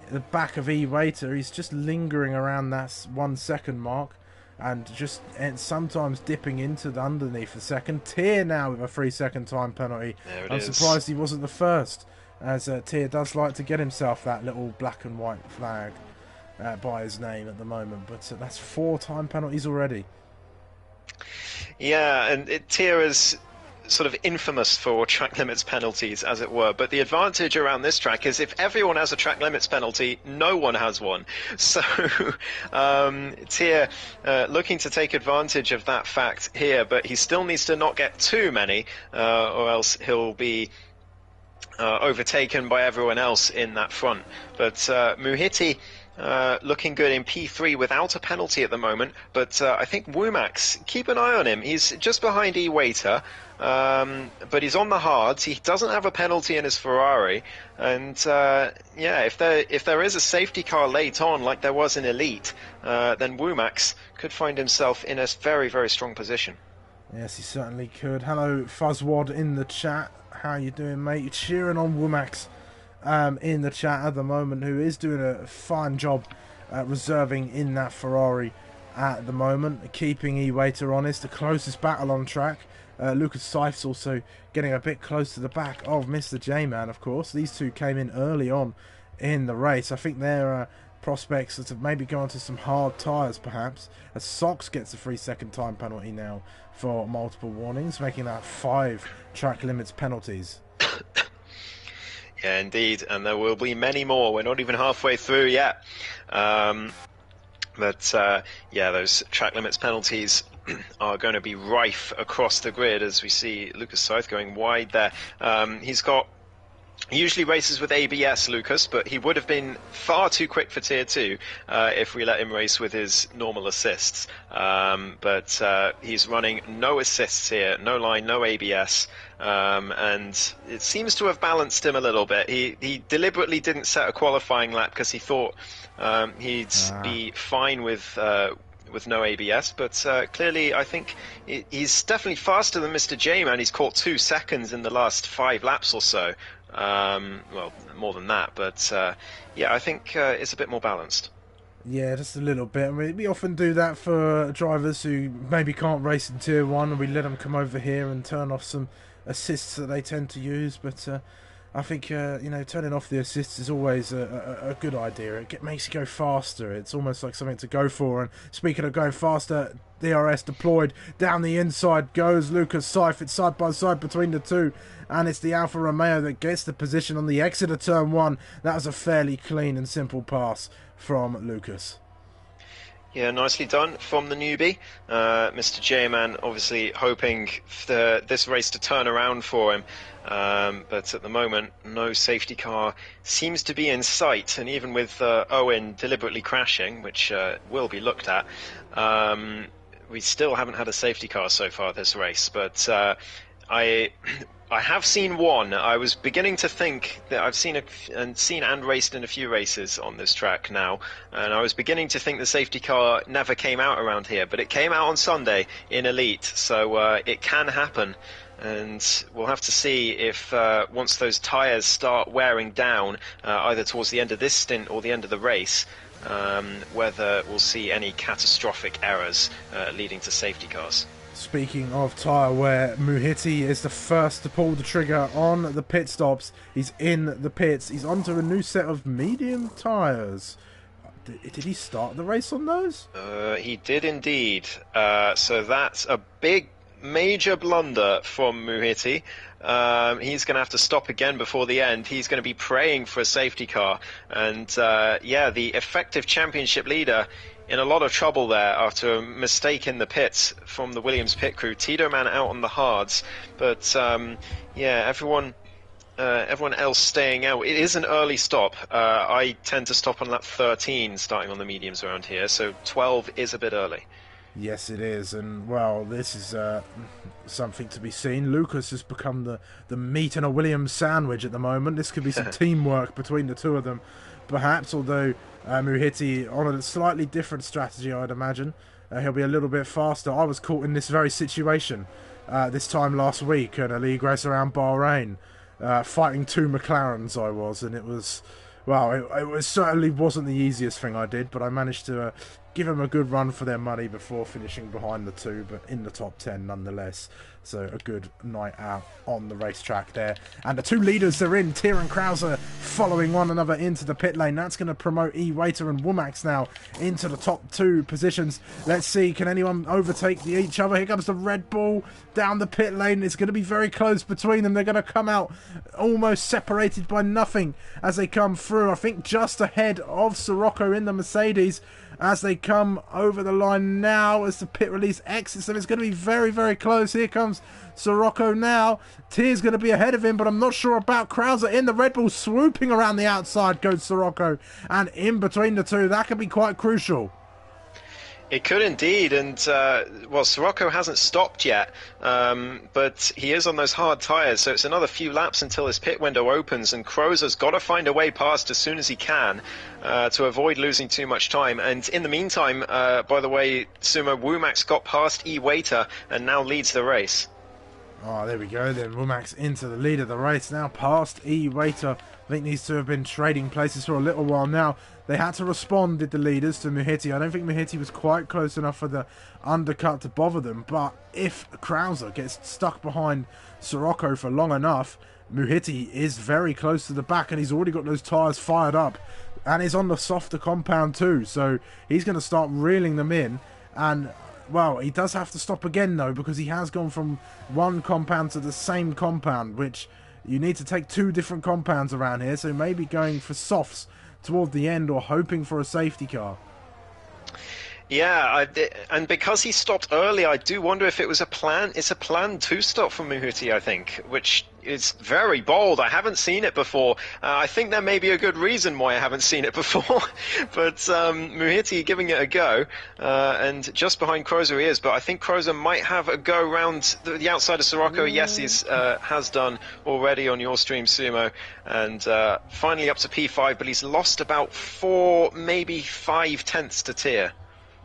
the back of E-Waiter. He's just lingering around that 1 second mark and sometimes dipping into the underneath the second. Tier now with a 3 second time penalty. I'm surprised he wasn't the first, as Tier does like to get himself that little black and white flag by his name at the moment. But that's 4 time penalties already. Yeah, and Tier is sort of infamous for track limits penalties, as it were, but the advantage around this track is if everyone has a track limits penalty, no one has one. So Tier looking to take advantage of that fact here, but he still needs to not get too many, or else he'll be overtaken by everyone else in that front. But Muhiti looking good in P3 without a penalty at the moment, but I think Womax, keep an eye on him. He's just behind E-Waiter, but he's on the hards. He doesn't have a penalty in his Ferrari, and yeah, if there is a safety car late on like there was in Elite, then Womax could find himself in a very, very strong position. Yes, he certainly could. Hello, Fuzzwad in the chat. How you doing, mate? You're cheering on Womax in the chat at the moment, who is doing a fine job reserving in that Ferrari at the moment, keeping E-Waiter honest. The closest battle on track. Lucas Seif's also getting a bit close to the back of Mr. J-Man, of course. These two came in early on in the race. I think they're prospects that have maybe gone to some hard tyres, perhaps, as Sox gets a 3 second time penalty now for multiple warnings, making that 5 track limits penalties. Yeah, indeed, and there will be many more. We're not even halfway through yet. But yeah, those track limits penalties are going to be rife across the grid, as we see Lucas Seif going wide there. He usually races with ABS, Lucas, but he would have been far too quick for Tier 2 if we let him race with his normal assists. But he's running no assists here, no line, no ABS, and it seems to have balanced him a little bit. He deliberately didn't set a qualifying lap because he thought he'd be fine with no ABS, but clearly I think he's definitely faster than Mr. J-Man. He's caught 2 seconds in the last 5 laps or so. Well, more than that, but yeah, I think it's a bit more balanced. Yeah, just a little bit. I mean, we often do that for drivers who maybe can't race in Tier 1, and we let them come over here and turn off some assists that they tend to use, but I think, turning off the assists is always a good idea. It makes you go faster. It's almost like something to go for. And speaking of going faster, DRS deployed. Down the inside goes Lucas Seif. It's side by side between the two. And it's the Alfa Romeo that gets the position on the exit of turn 1. That was a fairly clean and simple pass from Lucas. Yeah, nicely done from the newbie. Mr. J-Man obviously hoping for this race to turn around for him. But at the moment, no safety car seems to be in sight. And even with Owen deliberately crashing, which will be looked at, we still haven't had a safety car so far this race. But I have seen one. I was beginning to think that I've seen and raced in a few races on this track now, and I was beginning to think the safety car never came out around here, but it came out on Sunday in Elite, so it can happen. And we'll have to see if once those tyres start wearing down, either towards the end of this stint or the end of the race, whether we'll see any catastrophic errors leading to safety cars. Speaking of tyre wear, Muhiti is the first to pull the trigger on the pit stops. He's in the pits. He's onto a new set of medium tyres. Did he start the race on those? He did indeed. So that's a big, major blunder from Muhiti. He's going to have to stop again before the end. He's going to be praying for a safety car. And the effective championship leader in a lot of trouble there after a mistake in the pits from the Williams pit crew. Tito Man out on the hards, but everyone else staying out. It is an early stop. I tend to stop on lap 13 starting on the mediums around here, so 12 is a bit early. Yes, it is, and well, this is something to be seen. Lucas has become the meat in a Williams sandwich at the moment. This could be some teamwork between the two of them, perhaps, although Muhiti on a slightly different strategy, I'd imagine. He'll be a little bit faster. I was caught in this very situation this time last week at a league race around Bahrain, fighting two McLarens I was, and it was, well, it certainly wasn't the easiest thing I did, but I managed to give them a good run for their money before finishing behind the two, but in the top 10 nonetheless. So a good night out on the racetrack there. And the two leaders are in, Tyr and Krauser following one another into the pit lane. That's going to promote E-Waiter and Womack now into the top 2 positions. Let's see, can anyone overtake each other? Here comes the Red Bull down the pit lane. It's going to be very close between them. They're going to come out almost separated by nothing as they come through. I think just ahead of Sirocco in the Mercedes as they come over the line now as the pit release exits them. It's going to be very, very close. Here comes Sirocco now. Tyr's going to be ahead of him, but I'm not sure about Krauser in the Red Bull. Swooping around the outside goes Sirocco, and in between the two, that could be quite crucial. It could indeed, and Sirocco hasn't stopped yet, but he is on those hard tyres, so it's another few laps until his pit window opens, and Krauser's got to find a way past as soon as he can to avoid losing too much time. And in the meantime, by the way, Sumo, Womack's got past E-Waiter and now leads the race. Oh, there we go then. Womack's into the lead of the race now, past E-Waiter. I think these two have been trading places for a little while now. They had to respond, did the leaders, to Muhiti. I don't think Muhiti was quite close enough for the undercut to bother them, but if Krauser gets stuck behind Sirocco for long enough, Muhiti is very close to the back, and he's already got those tyres fired up, and he's on the softer compound too, so he's going to start reeling them in. And well, he does have to stop again though, because he has gone from one compound to the same compound, which you need to take 2 different compounds around here, so maybe going for softs toward the end or hoping for a safety car. Yeah, and because he stopped early, I do wonder if it was a plan. It's a planned 2-stop from Muhiti, I think, which is very bold. I haven't seen it before. I think there may be a good reason why I haven't seen it before, but Muhiti giving it a go, and just behind Krauser he is, but I think Krauser might have a go around the outside of Sirocco. Yes, he has done already on your stream, Sumo, and finally up to P5, but he's lost about 4, maybe 5 tenths to Tyr.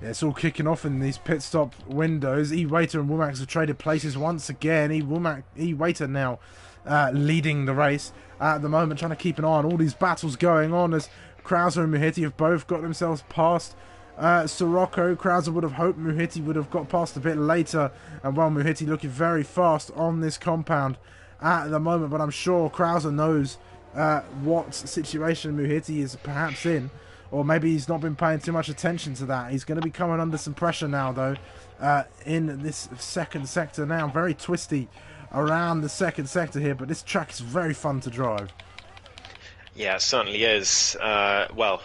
Yeah, it's all kicking off in these pit stop windows. E-Waiter and Womack have traded places once again. E-Waiter now leading the race at the moment, trying to keep an eye on all these battles going on as Krauser and Muhiti have both got themselves past Sirocco. Krauser would have hoped Muhiti would have got past a bit later, and while Muhiti looking very fast on this compound at the moment, but I'm sure Krauser knows what situation Muhiti is perhaps in, or maybe he's not been paying too much attention to that. He's going to be coming under some pressure now, though, in this second sector now. Very twisty around the second sector here, but this track is very fun to drive. Yeah, it certainly is. Well,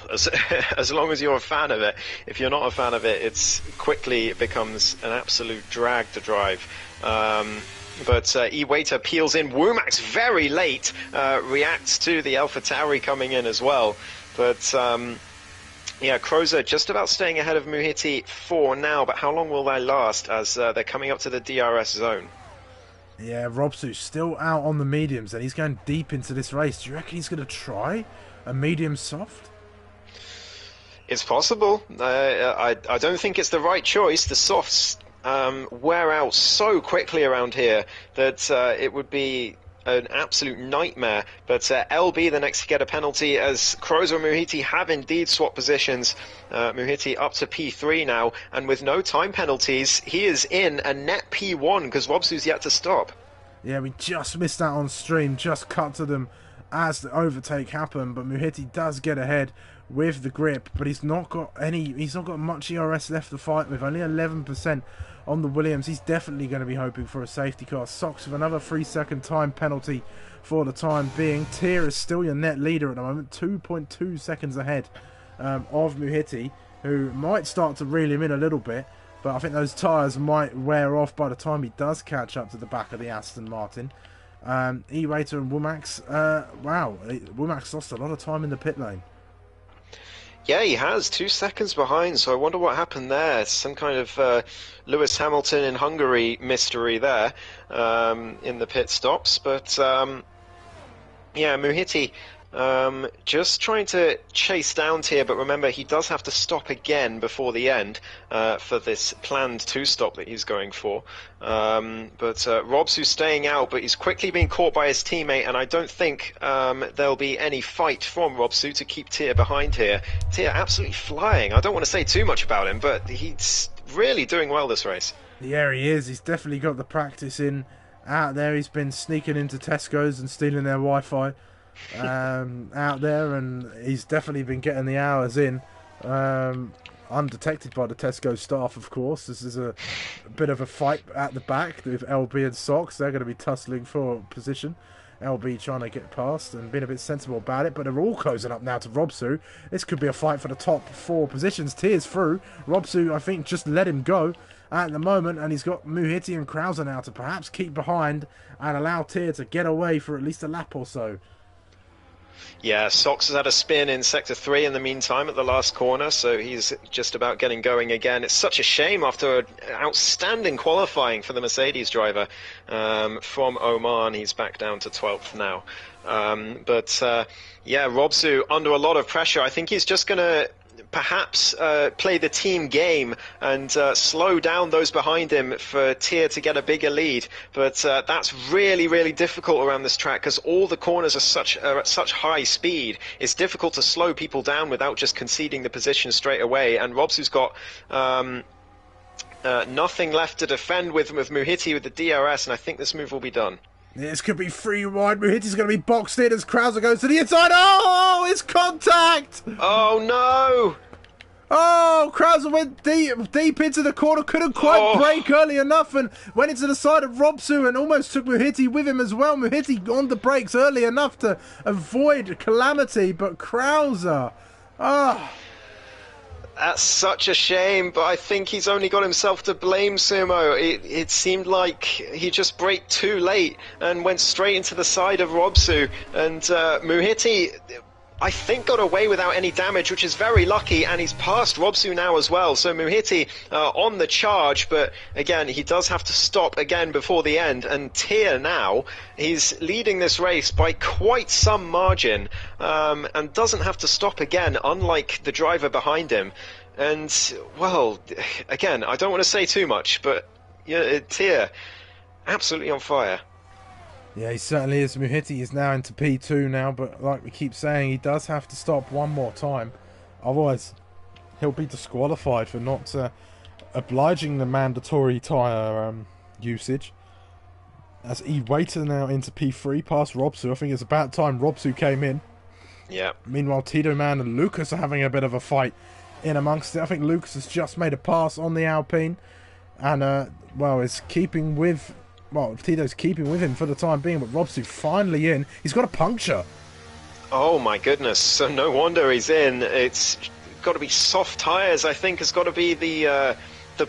as long as you're a fan of it. If you're not a fan of it, it quickly becomes an absolute drag to drive. But E-Waiter peels in. Womack's very late, reacts to the AlphaTauri coming in as well. But yeah, Krauser just about staying ahead of Muhiti for now, but how long will they last as they're coming up to the DRS zone? Yeah, Robsu's still out on the mediums, and he's going deep into this race. Do you reckon he's going to try a medium soft? It's possible. I don't think it's the right choice. The softs wear out so quickly around here that it would be an absolute nightmare. But LB the next to get a penalty, as Krauser and Muhiti have indeed swapped positions. Muhiti up to P3 now, and with no time penalties, he is in a net P1 because Robsu's yet to stop. Yeah, we just missed that on stream, just cut to them as the overtake happened, but Muhiti does get ahead with the grip, but he's not got much ERS left to fight with, only 11% on the Williams. He's definitely going to be hoping for a safety car. Socks with another 3-second time penalty for the time being. Tier is still your net leader at the moment, 2.2 seconds ahead of Muhiti, who might start to reel him in a little bit, but I think those tyres might wear off by the time he does catch up to the back of the Aston Martin. E-Waiter and Womack's, wow, Womack's lost a lot of time in the pit lane. Yeah, he has, 2 seconds behind, so I wonder what happened there. Some kind of Lewis Hamilton in Hungary mystery there in the pit stops. But yeah, Muhiti just trying to chase down Tier, but remember he does have to stop again before the end for this planned 2-stop that he's going for. But Robsu's staying out, but he's quickly being caught by his teammate, and I don't think there'll be any fight from Robsu to keep Tier behind here. Tier absolutely flying. I don't want to say too much about him, but he's really doing well this race. Yeah, he is. He's definitely got the practice in out there. He's been sneaking into Tesco's and stealing their Wi-Fi out there, and he's definitely been getting the hours in, undetected by the Tesco staff, of course. This is a bit of a fight at the back with LB and Socks. They're going to be tussling for position. LB trying to get past and being a bit sensible about it, but they're all closing up now to Robsu. This could be a fight for the top 4 positions. Tier's through. Robsu, I think, just let him go at the moment, and he's got Muhiti and Krauser now to perhaps keep behind and allow Tier to get away for at least a lap or so. Yeah, Socks has had a spin in Sector 3 in the meantime at the last corner, so he's just about getting going again. It's such a shame after outstanding qualifying for the Mercedes driver from Oman. He's back down to 12th now. But yeah, Robsu under a lot of pressure. I think he's just going to perhaps play the team game and slow down those behind him for Tier to get a bigger lead, but that's really difficult around this track because all the corners are at such high speed. It's difficult to slow people down without just conceding the position straight away, and Robsu's got nothing left to defend with Muhiti with the DRS, and I think this move will be done. This could be free wide. Muhiti's going to be boxed in as Krauser goes to the inside. Oh, it's contact! Oh, no! Oh, Krauser went deep into the corner, couldn't quite brake early enough and went into the side of Robsu and almost took Muhiti with him as well. Muhiti on the brakes early enough to avoid calamity, but Krauser... That's such a shame, but I think he's only got himself to blame, Sumo. It seemed like he just braked too late and went straight into the side of Robsu. And Muhiti, I think, got away without any damage, which is very lucky, and he's past Robsu now as well. So Muhiti on the charge, but again, he does have to stop again before the end. And Tier now, he's leading this race by quite some margin, and doesn't have to stop again, unlike the driver behind him. And, well, again, I don't want to say too much, but yeah, Tier, absolutely on fire. Yeah, he certainly is. Muhiti is now into P2 now, but like we keep saying, he does have to stop one more time. Otherwise, he'll be disqualified for not obliging the mandatory tyre usage. as he waited now into P3 past Robsu. I think it's about time Robsu came in. Yeah. Meanwhile, Tito Man and Lucas are having a bit of a fight in amongst it. I think Lucas has just made a pass on the Alpine, and well, is keeping with. Well, Tito's keeping with him for the time being, but Robsu finally in. He's got a puncture. Oh my goodness! So no wonder he's in. It's got to be soft tyres. I think has got to be the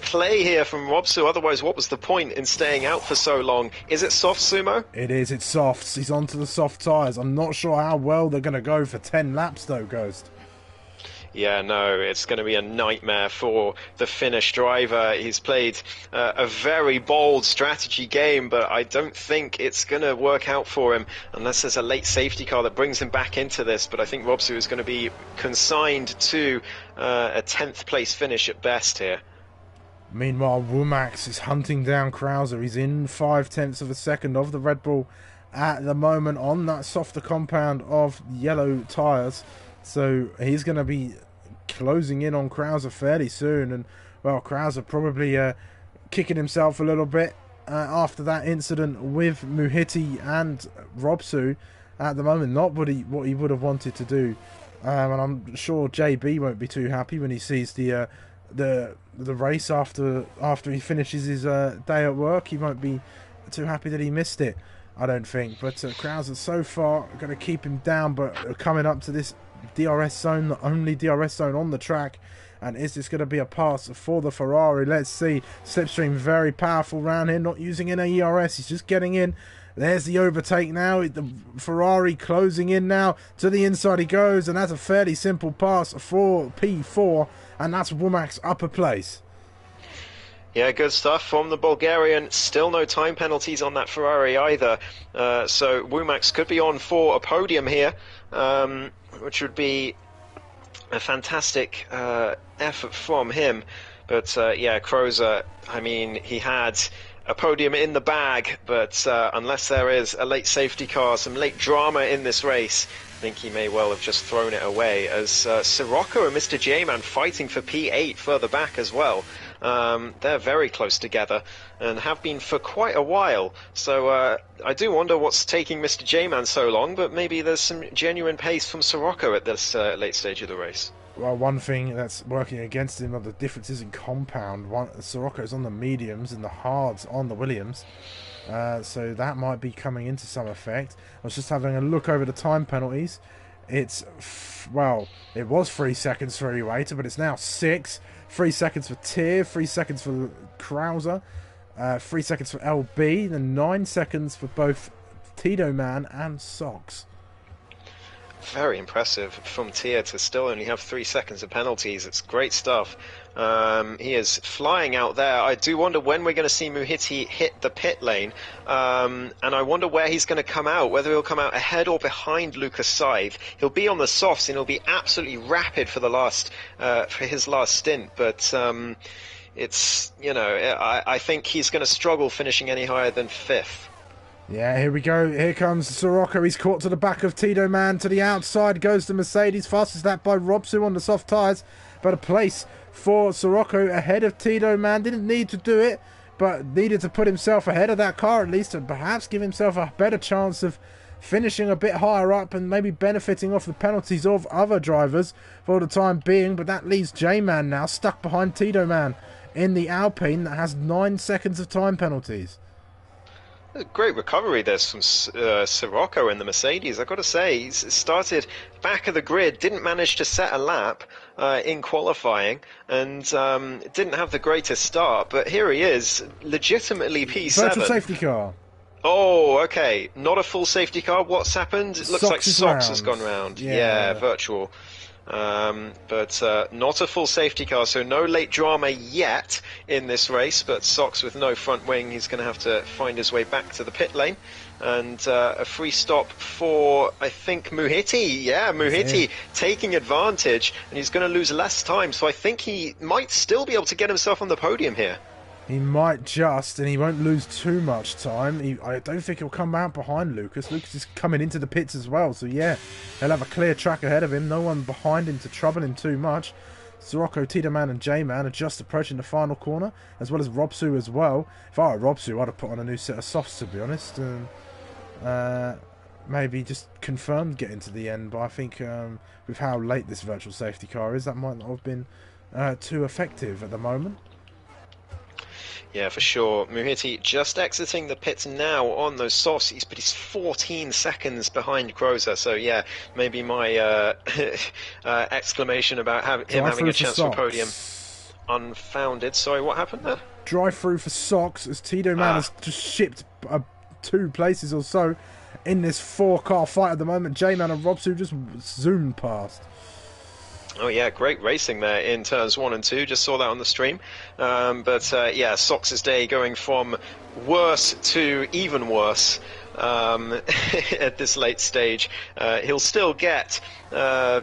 play here from Robsu. Otherwise, what was the point in staying out for so long? Is it soft, Sumo? It is. It's softs. He's onto the soft tyres. I'm not sure how well they're going to go for 10 laps, though, Ghost. Yeah, no, it's going to be a nightmare for the Finnish driver. He's played a very bold strategy game, but I don't think it's going to work out for him unless there's a late safety car that brings him back into this. But I think Robsu is going to be consigned to a 10th place finish at best here. Meanwhile, Womax is hunting down Krauser. He's in 0.5 of a second of the Red Bull at the moment on that softer compound of yellow tyres. So he's going to be closing in on Krauser fairly soon. And, well, Krauser probably kicking himself a little bit after that incident with Muhiti and Robsu at the moment. Not what he would have wanted to do. And I'm sure JB won't be too happy when he sees the race after he finishes his day at work. He won't be too happy that he missed it, I don't think. But Krauser so far going to keep him down, but coming up to this DRS zone, the only DRS zone on the track. And is this going to be a pass for the Ferrari? Let's see. Slipstream very powerful round here, not using any ERS. He's just getting in. There's the overtake now. The Ferrari closing in now. To the inside he goes, and that's a fairly simple pass for P4, and that's Womack's upper place. Yeah, good stuff from the Bulgarian. Still no time penalties on that Ferrari either. So Womack could be on for a podium here, which would be a fantastic effort from him. But yeah, Krauser, I mean, he had a podium in the bag, but unless there is a late safety car, some late drama in this race, I think he may well have just thrown it away, as Sirocco and Mr. J-Man fighting for P8 further back as well. They're very close together and have been for quite a while. So I do wonder what's taking Mr. J-Man so long, but maybe there's some genuine pace from Sirocco at this late stage of the race. Well, one thing that's working against him are the differences in compound. Sirocco's on the mediums and the hards on the Williams. So that might be coming into some effect. I was just having a look over the time penalties. It's, well, it was 3 seconds for Iwata, but it's now 6. 3 seconds for Tier, 3 seconds for Krauser, 3 seconds for LB, and 9 seconds for both Tito Man and Sox. Very impressive from Tier to still only have 3 seconds of penalties. It's great stuff. He is flying out there. I do wonder when we're going to see Muhiti hit the pit lane, and I wonder where he's going to come out, whether he'll come out ahead or behind Lucas Scythe. He'll be on the softs and he'll be absolutely rapid for his last stint, but it's, you know, I think he's going to struggle finishing any higher than 5th. Yeah, here we go. Here comes Sirocco. He's caught to the back of Tito Man. To the outside goes the Mercedes. Fastest lap by Robsu on the soft tyres. But a place for Sirocco ahead of Tito Man. Didn't need to do it, but needed to put himself ahead of that car at least, and perhaps give himself a better chance of finishing a bit higher up and maybe benefiting off the penalties of other drivers for the time being. But that leaves J-Man now stuck behind Tito Man in the Alpine that has 9 seconds of time penalties. A great recovery this from Sirocco in the Mercedes. I've got to say, he's started back of the grid, didn't manage to set a lap in qualifying, and didn't have the greatest start, but here he is, legitimately P7. Virtual safety car. Oh, okay. Not a full safety car. What's happened? It looks like Sox has gone round. Yeah, virtual. But not a full safety car, so no late drama yet in this race, but Sox with no front wing, he's going to have to find his way back to the pit lane. And a free stop for, I think, Muhiti. Yeah, Muhiti taking advantage, and he's going to lose less time, so I think he might still be able to get himself on the podium here. He might just, and he won't lose too much time. I don't think he'll come out behind Lucas. Lucas is coming into the pits as well, so yeah, he'll have a clear track ahead of him. No one behind him to trouble him too much. Sirocco, Tiedemann and J-Man are just approaching the final corner, as well as Robsu as well. If I were Robsu, I'd have put on a new set of softs, to be honest. And maybe just confirmed getting to the end. But I think with how late this virtual safety car is, that might not have been too effective at the moment. Yeah, for sure. Muhiti just exiting the pits now on those softs, but he's 14 seconds behind Groza. So yeah, maybe my exclamation about him having a chance for podium unfounded. Sorry, what happened there? Drive through for socks as Tiedemann has just shipped 2 places or so in this 4-car fight at the moment. J-Man and Robsu just zoomed past. Oh yeah, great racing there in turns 1 and 2. Just saw that on the stream. Yeah, Sox's day going from worse to even worse at this late stage. He'll still get 4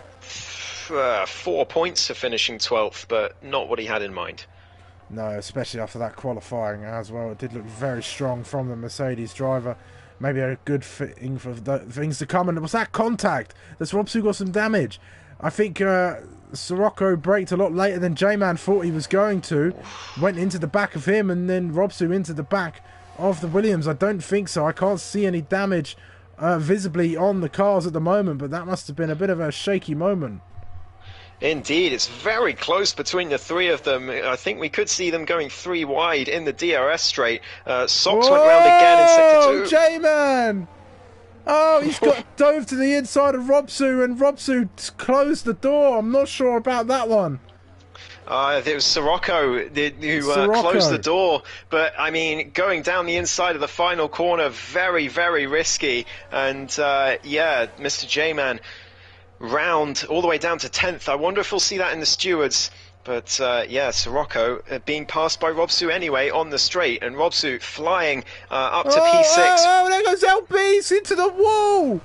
points for finishing 12th, but not what he had in mind. No, especially after that qualifying as well. It did look very strong from the Mercedes driver. Maybe a good thing for things to come. And was that contact? That's Robsu got some damage. I think Sirocco braked a lot later than J-Man thought he was going to. Went into the back of him and then Robsu into the back of the Williams. I don't think so. I can't see any damage visibly on the cars at the moment, but that must have been a bit of a shaky moment. Indeed, it's very close between the 3 of them. I think we could see them going 3 wide in the DRS straight. Sox went round again in Sector 2. J-Man! Oh, he's got dove to the inside of Robsu, and Robsu closed the door. I'm not sure about that one. It was Sirocco who closed the door, but I mean, going down the inside of the final corner, very, very risky. And yeah, Mr. J-Man round all the way down to 10th. I wonder if we'll see that in the stewards. But yeah, Sirocco being passed by Robsu anyway on the straight, and Robsu flying up to P6. Oh, there goes LB's into the wall!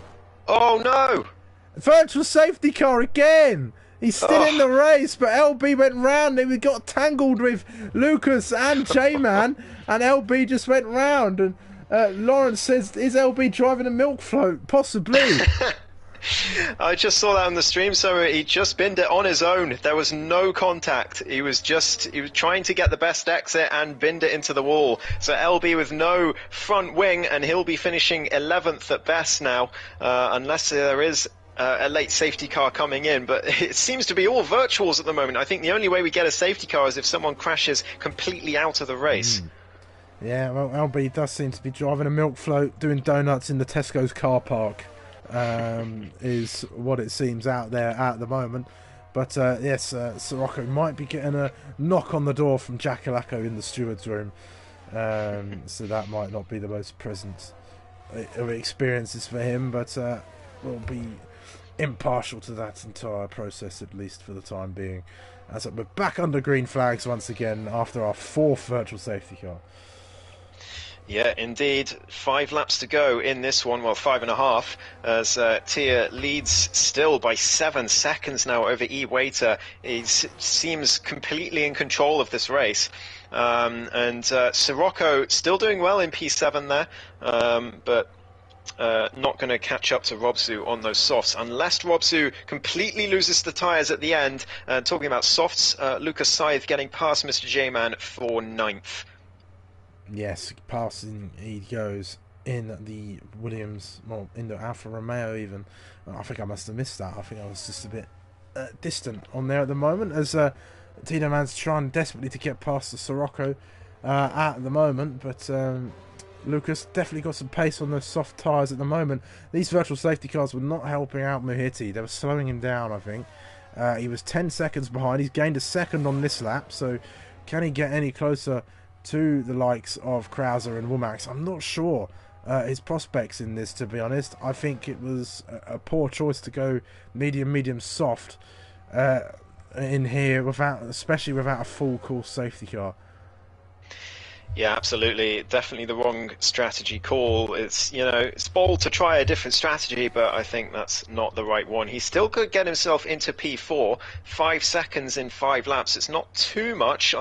Oh no! Virtual safety car again! He's still in the race, but LB went round and we got tangled with Lucas and J-Man, and LB just went round. And Lawrence says, is LB driving a milk float? Possibly. I just saw that on the stream, so he just binned it on his own. There was no contact. He was trying to get the best exit and binned it into the wall. So LB with no front wing, and he'll be finishing 11th at best now, unless there is a late safety car coming in. But it seems to be all virtuals at the moment. I think the only way we get a safety car is if someone crashes completely out of the race. Yeah, well, LB does seem to be driving a milk float, doing donuts in the Tesco's car park. Is what it seems out there at the moment. But yes, Sirocco might be getting a knock on the door from Jack Alacco in the steward's room. So that might not be the most pleasant of experiences for him, but we'll be impartial to that entire process, at least for the time being. As we're back under green flags once again after our 4th virtual safety car. Yeah, indeed. 5 laps to go in this one. Well, 5.5, as Tia leads still by 7 seconds now over E. Waiter. He seems completely in control of this race. And Sirocco still doing well in P7 there, but not going to catch up to Robsu on those softs, unless Robsu completely loses the tyres at the end. Talking about softs, Lucas Scythe getting past Mr. J-Man for 9th. Yes, passing he goes in the Williams, well, in the Alfa Romeo even. I think I must have missed that. I think I was just a bit distant on there at the moment, as Tiedemann's trying desperately to get past the Sirocco at the moment, but Lucas definitely got some pace on those soft tyres at the moment. These virtual safety cars were not helping out Muhiti. They were slowing him down, I think. He was 10 seconds behind. He's gained a second on this lap, so can he get any closer to the likes of Krauser and Womack? I'm not sure his prospects in this, to be honest. I think it was a poor choice to go medium soft in here, especially without a full course safety car. Yeah, absolutely. Definitely the wrong strategy call. It's, it's bold to try a different strategy, but I think that's not the right one. He still could get himself into P4, 5 seconds in 5 laps. It's not too much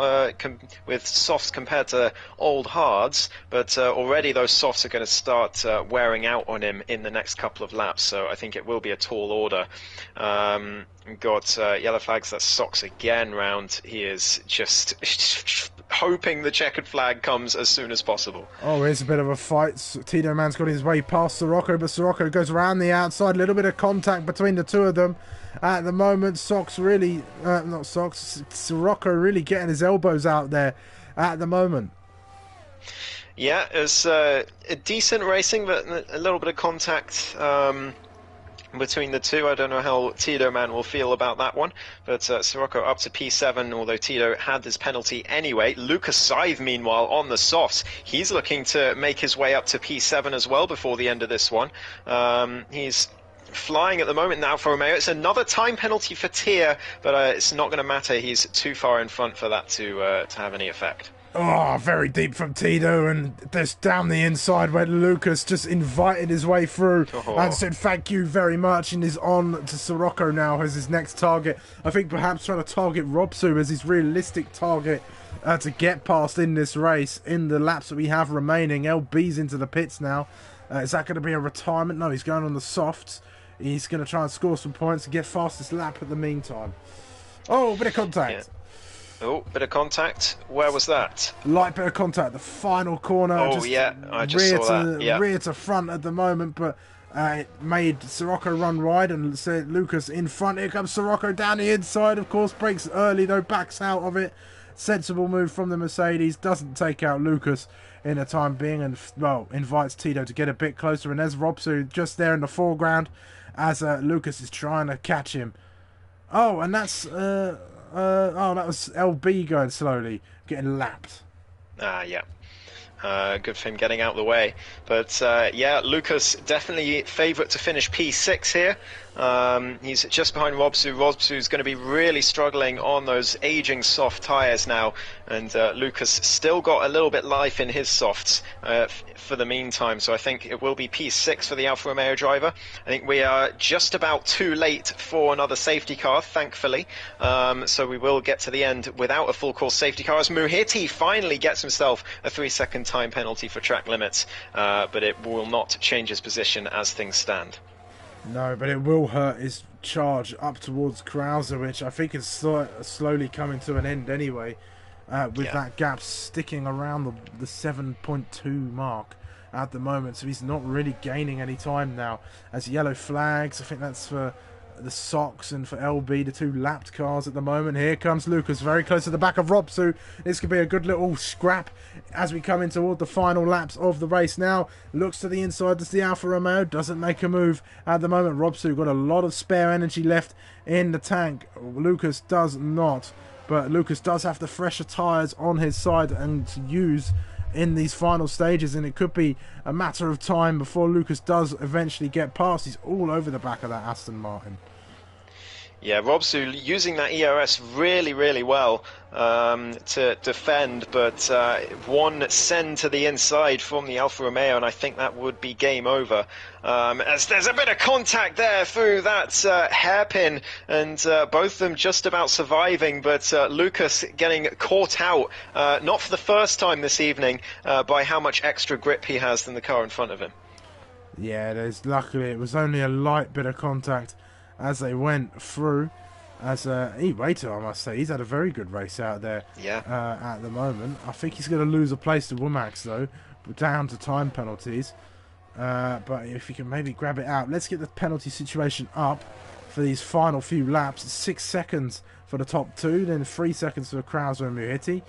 with softs compared to old hards, but already those softs are going to start wearing out on him in the next couple of laps, so I think it will be a tall order. Got yellow flags, that's Sox again round. He is just hoping the checkered flag comes as soon as possible. Oh, here's a bit of a fight. Tito Man's got his way past Sirocco, but Sirocco goes around the outside. A little bit of contact between the two of them. At the moment, Sirocco really getting his elbows out there at the moment. Yeah, it's a decent racing, but a little bit of contact between the two. I don't know how Tito Man will feel about that one, but Sirocco up to P7, although Tito had his penalty anyway. Lucas Scythe, meanwhile, on the softs. He's looking to make his way up to P7 as well before the end of this one. He's flying at the moment now for Romeo. It's another time penalty for Tier, but it's not going to matter. He's too far in front for that to have any effect. Oh, very deep from Tito, and just down the inside where Lucas just invited his way through and said thank you very much, and is on to Sirocco now as his next target. I think perhaps trying to target Robsu as his realistic target to get past in this race in the laps that we have remaining. LB's into the pits now. Is that going to be a retirement? No, he's going on the softs. He's going to try and score some points and get fastest lap at the meantime. Oh, bit of contact. Yeah. Oh, bit of contact. Where was that? Light bit of contact. The final corner. Oh, yeah. I just saw that. Yeah. Rear to front at the moment, but it made Sirocco run wide and said Lucas in front. Here comes Sirocco down the inside. Of course, breaks early, though. Backs out of it. Sensible move from the Mercedes. Doesn't take out Lucas in the time being and, well, invites Tito to get a bit closer. And there's Robsu just there in the foreground as Lucas is trying to catch him. Oh, and that's... that was LB going slowly, getting lapped. Yeah. Good for him getting out of the way. But, yeah, Lucas definitely favourite to finish P6 here. He's just behind Robsu. Robsu's going to be really struggling on those aging soft tyres now. And Lucas still got a little bit life in his softs for the meantime. So I think it will be P6 for the Alfa Romeo driver. I think we are just about too late for another safety car, thankfully. So we will get to the end without a full course safety car. As Muhiti finally gets himself a 3-second time penalty for track limits. But it will not change his position as things stand. No, but it will hurt his charge up towards Krauser, which I think is slowly coming to an end anyway, with that gap sticking around the 7.2 mark at the moment. So he's not really gaining any time now. As yellow flags, I think that's for the Sox and for LB, the two lapped cars at the moment. Here comes Lucas, very close to the back of Robsu. This could be a good little scrap as we come in toward the final laps of the race now. Looks to the inside, there's the Alfa Romeo, doesn't make a move at the moment. Robsu got a lot of spare energy left in the tank. Lucas does not, but Lucas does have the fresher tyres on his side and to use in these final stages, and it could be a matter of time before Lucas does eventually get past. He's all over the back of that Aston Martin. Yeah, Robsu using that ERS really, really well to defend, but one send to the inside from the Alfa Romeo, and I think that would be game over. As there's a bit of contact there through that hairpin, and both of them just about surviving, but Lucas getting caught out, not for the first time this evening, by how much extra grip he has than the car in front of him. Yeah, luckily it was only a light bit of contact as they went through. As Waiter, I must say, he's had a very good race out there. Yeah. At the moment. I think he's going to lose a place to Womax though, down to time penalties. But if he can maybe grab it out. Let's get the penalty situation up for these final few laps. 6 seconds for the top two, then 3 seconds for Krauser and Muhiti.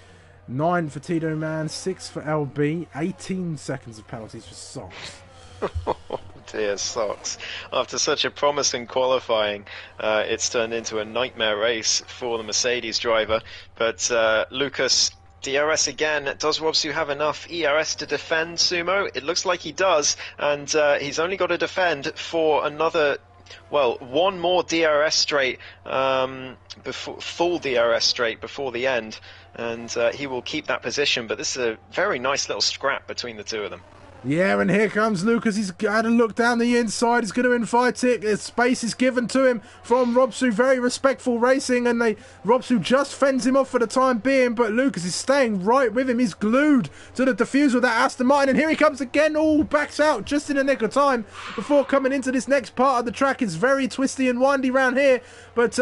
9 for Tito Man, 6 for LB, 18 seconds of penalties for Sox. Dear Sox. After such a promising qualifying, it's turned into a nightmare race for the Mercedes driver. But Lucas, DRS again. Does Robsu have enough ERS to defend Sumo? It looks like he does, and he's only got to defend for another well, one more DRS straight, full DRS straight before the end, and he will keep that position. But this is a very nice little scrap between the two of them. Yeah, and here comes Lucas. He's had a look down the inside. He's going to invite it. Space is given to him from Robsu. Very respectful racing, and Robsu just fends him off for the time being, but Lucas is staying right with him. He's glued to the diffuser of that Aston Martin, and here he comes again. All backs out just in the nick of time before coming into this next part of the track. It's very twisty and windy round here, but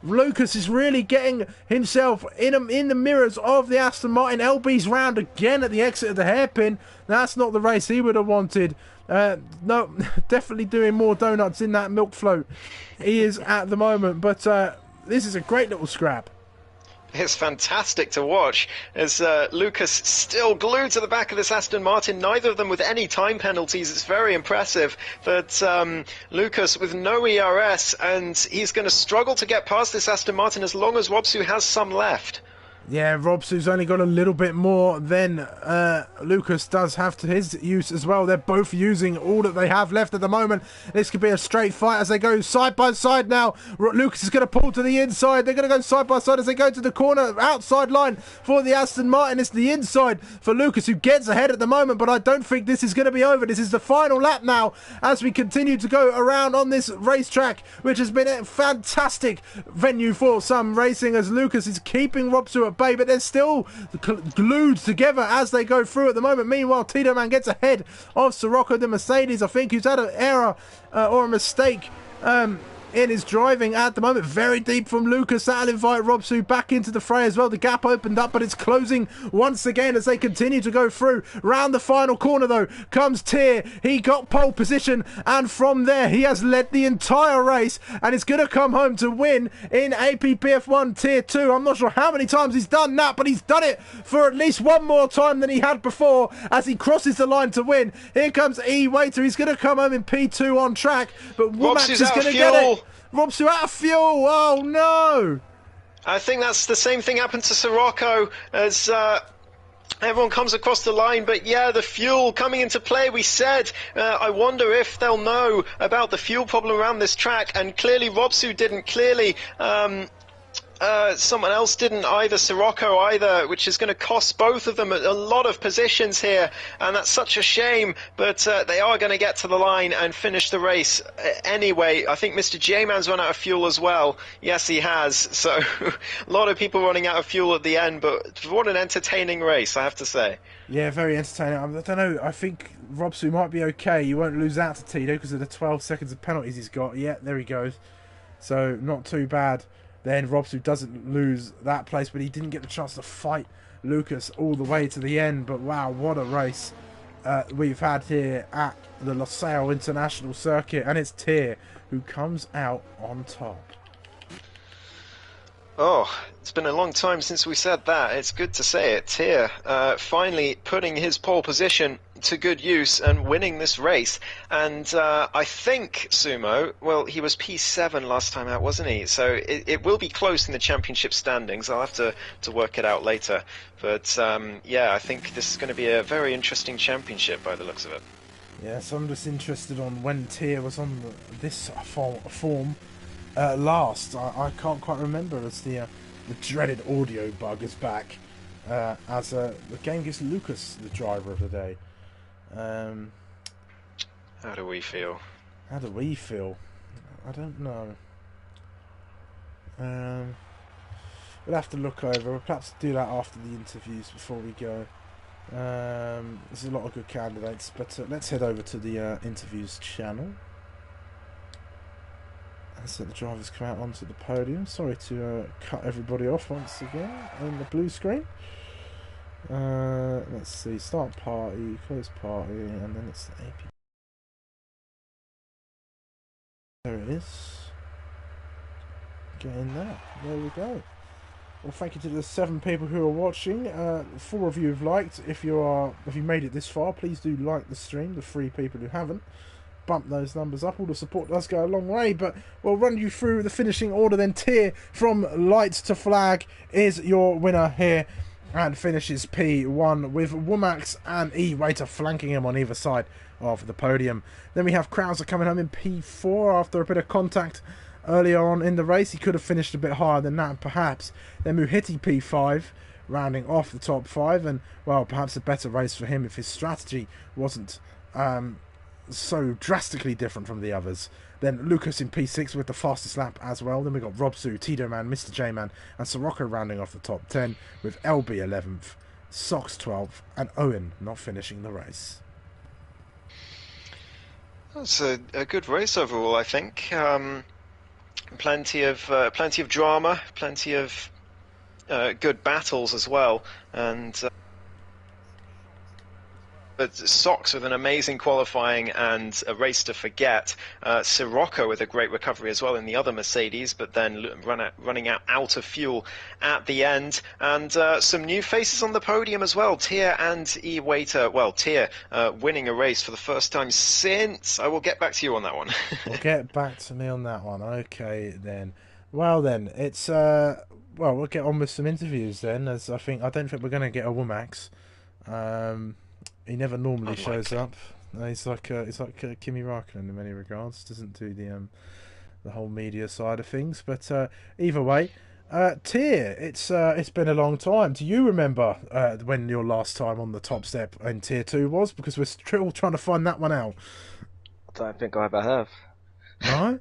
Lucas is really getting himself in the mirrors of the Aston Martin. LB's round again at the exit of the hairpin. That's not the race he would have wanted. No, definitely doing more donuts in that milk float he is at the moment. But this is a great little scrap. It's fantastic to watch as Lucas still glued to the back of this Aston Martin, neither of them with any time penalties. It's very impressive. But Lucas with no ERS, and he's going to struggle to get past this Aston Martin as long as Robsu has some left. Yeah, Robsu's only got a little bit more than Lucas does have to his use as well. They're both using all that they have left at the moment. This could be a straight fight as they go side by side now. Lucas is going to pull to the inside. They're going to go side by side as they go to the corner outside line for the Aston Martin. It's the inside for Lucas, who gets ahead at the moment, but I don't think this is going to be over. This is the final lap now as we continue to go around on this racetrack, which has been a fantastic venue for some racing, as Lucas is keeping Robsu at bay, but they're still glued together as they go through at the moment. Meanwhile, Tito Man gets ahead of Sirocco the Mercedes, I think, who's had an error or a mistake in his driving at the moment. Very deep from Lucas. That'll invite Robsu back into the fray as well. The gap opened up, but it's closing once again as they continue to go through. Round the final corner, though, comes Tier. He got pole position, and from there, he has led the entire race, and it's going to come home to win in APPF1 Tier 2. I'm not sure how many times he's done that, but he's done it for at least one more time than he had before as he crosses the line to win. Here comes E-Waiter. He's going to come home in P2 on track, but Womack is going to get it. Robsu out of fuel. Oh no! I think that's the same thing happened to Sirocco as everyone comes across the line. But yeah, the fuel coming into play. We said, I wonder if they'll know about the fuel problem around this track, and clearly Robsu didn't. Clearly, someone else didn't either, Sirocco either, which is going to cost both of them a lot of positions here, and that's such a shame, but they are going to get to the line and finish the race anyway. I think Mr. J-Man's run out of fuel as well. Yes, he has, so a lot of people running out of fuel at the end, but what an entertaining race, I have to say. Yeah, very entertaining. I don't know, I think Robsu might be okay. You won't lose out to Tito because of the 12 seconds of penalties he's got. Yeah, there he goes. So, not too bad. Then Robsu doesn't lose that place, but he didn't get the chance to fight Lucas all the way to the end. But wow, what a race we've had here at the Losail International Circuit. And it's Tier who comes out on top. Oh, it's been a long time since we said that. It's good to say it. Tier finally putting his pole position to good use and winning this race. And I think Sumo, well, he was P7 last time out, wasn't he? So it will be close in the championship standings. I'll have to work it out later. But yeah, I think this is going to be a very interesting championship by the looks of it. Yeah, so I'm just interested on when Tier was on this form. Last, I can't quite remember as the dreaded audio bug is back as the game gives Lucas the driver of the day. How do we feel? How do we feel? I don't know. We'll have to look over. We'll perhaps do that after the interviews before we go. There's a lot of good candidates, but let's head over to the interviews channel. So the drivers come out onto the podium. Sorry to cut everybody off once again on the blue screen. Let's see, start party, close party, and then it's the AP. There it is. Get in there. There we go. Well, thank you to the 7 people who are watching. 4 of you have liked. If you made it this far, please do like the stream. The 3 people who haven't, bump those numbers up. All the support does go a long way, but we'll run you through the finishing order then. Tier from lights to flag is your winner here and finishes P1 with Womax and E-Waiter flanking him on either side. of the podium. Then we have Krauser coming home in P4 after a bit of contact earlier on in the race. He could have finished a bit higher than that, perhaps. Then Muhiti P5, rounding off the top 5, and, well, perhaps a better race for him if his strategy wasn't so drastically different from the others. Then Lucas in P6 with the fastest lap as well. Then we got Robsu, Tito Man, Mr. J-Man, and Sirocco rounding off the top 10 with LB 11th, Sox 12th, and Owen not finishing the race. That's a good race overall, I think. Plenty of drama, plenty of good battles as well, and but Sox with an amazing qualifying and a race to forget. Sirocco with a great recovery as well in the other Mercedes, but then running out of fuel at the end. And some new faces on the podium as well. Tier and E-Waiter. Well, Tier winning a race for the first time since. I will get back to you on that one. Well, get back to me on that one. Okay, then. Well, then, it's... well, we'll get on with some interviews then, as I don't think we're going to get a Womax. He never normally shows up. He's like Kimi Räikkönen in many regards. Doesn't do the whole media side of things. But either way, Tier, it's been a long time. Do you remember when your last time on the top step in Tier 2 was? Because we're still trying to find that one out. I don't think I ever have. No?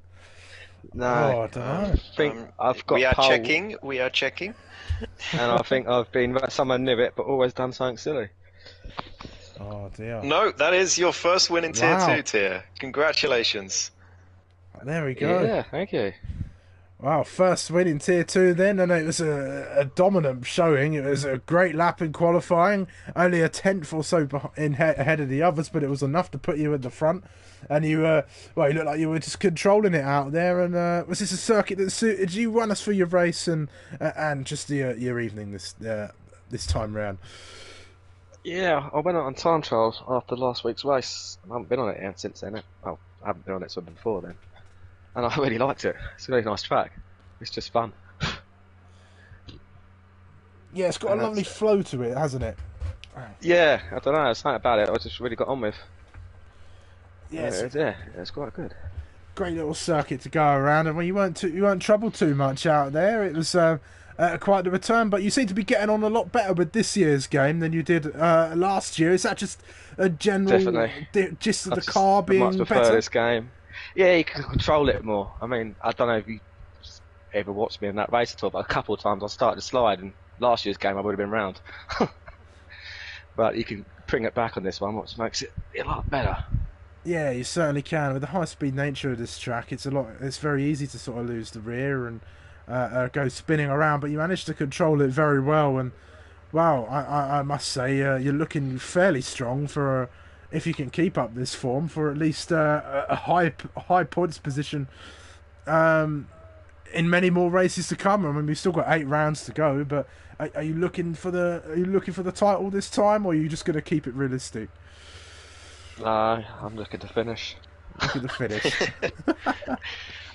No. Oh, I don't know. I think I've got We are pole, checking. We are checking. and I think I've been somewhere near it, but always done something silly. Oh dear. No, that is your first win in Tier Wow. 2, Tier. Congratulations. There we go. Yeah, thank you. Wow, first win in Tier 2 then, and it was a dominant showing. It was a great lap in qualifying, only a tenth or so ahead of the others, but it was enough to put you at the front. And you looked like you were just controlling it out there. And was this a circuit that suited you? Run us through your race and just your evening this time round. Yeah, I went out on time trials after last week's race. I haven't been on it yet since then. Well, I haven't been on it since before then. And I really liked it. It's a really nice track. It's just fun. Yeah, it's got a lovely flow to it, hasn't it? Yeah, I don't know. It's something about it I just really got on with. Yes. Yeah, it's quite good. Great little circuit to go around, and you weren't troubled too much out there. It was quite the return, but you seem to be getting on a lot better with this year's game than you did last year. Is that just a general gist of the car being much prefer better? This game. Yeah, you can control it more. I mean, I don't know if you ever watched me in that race at all, but a couple of times I started to slide, and last year's game I would have been round. But you can bring it back on this one, which makes it a lot better. Yeah, you certainly can. With the high-speed nature of this track, it's very easy to sort of lose the rear and go spinning around, but you managed to control it very well. And wow, I must say you're looking fairly strong for if you can keep up this form for at least a high points position in many more races to come. I mean, we've still got 8 rounds to go, but are you looking for the title this time, or are you just going to keep it realistic? I'm looking to finish. Look at the finish.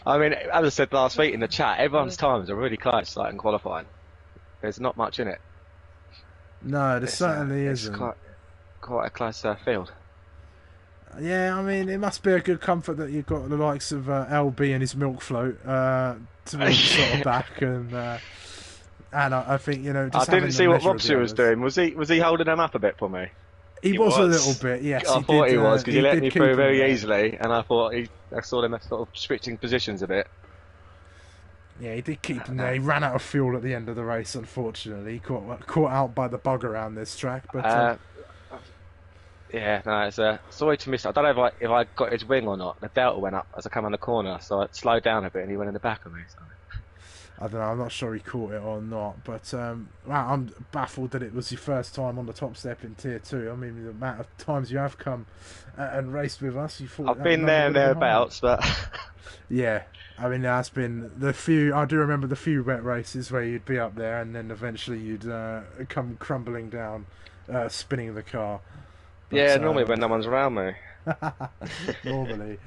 I mean, as I said last week in the chat, everyone's times are really close, like in qualifying. There's not much in it. No, there certainly isn't. It's quite a close field. Yeah, I mean, it must be a good comfort that you've got the likes of LB and his milk float to be sort of back, and I think just I didn't see what Robsu was doing. Was he holding them up a bit for me? He was a little bit, yes. I thought he was, because he let me through very there. easily, and I saw them sort of switching positions a bit. Yeah, he did keep him there. He ran out of fuel at the end of the race, unfortunately. He caught out by the bug around this track. But yeah, no, it's sorry to miss. I don't know if I got his wing or not. The delta went up as I come on the corner, so I slowed down a bit, and he went in the back of me. So. I don't know, I'm not sure he caught it or not, but wow, I'm baffled that it was your first time on the top step in Tier 2. I mean, the amount of times you have come and raced with us, you thought... I've been there and thereabouts, but... Yeah, I mean, there's been the few... I do remember the few wet races where you'd be up there and then eventually you'd come crumbling down, spinning the car. But, yeah, normally when no one's around me. Normally.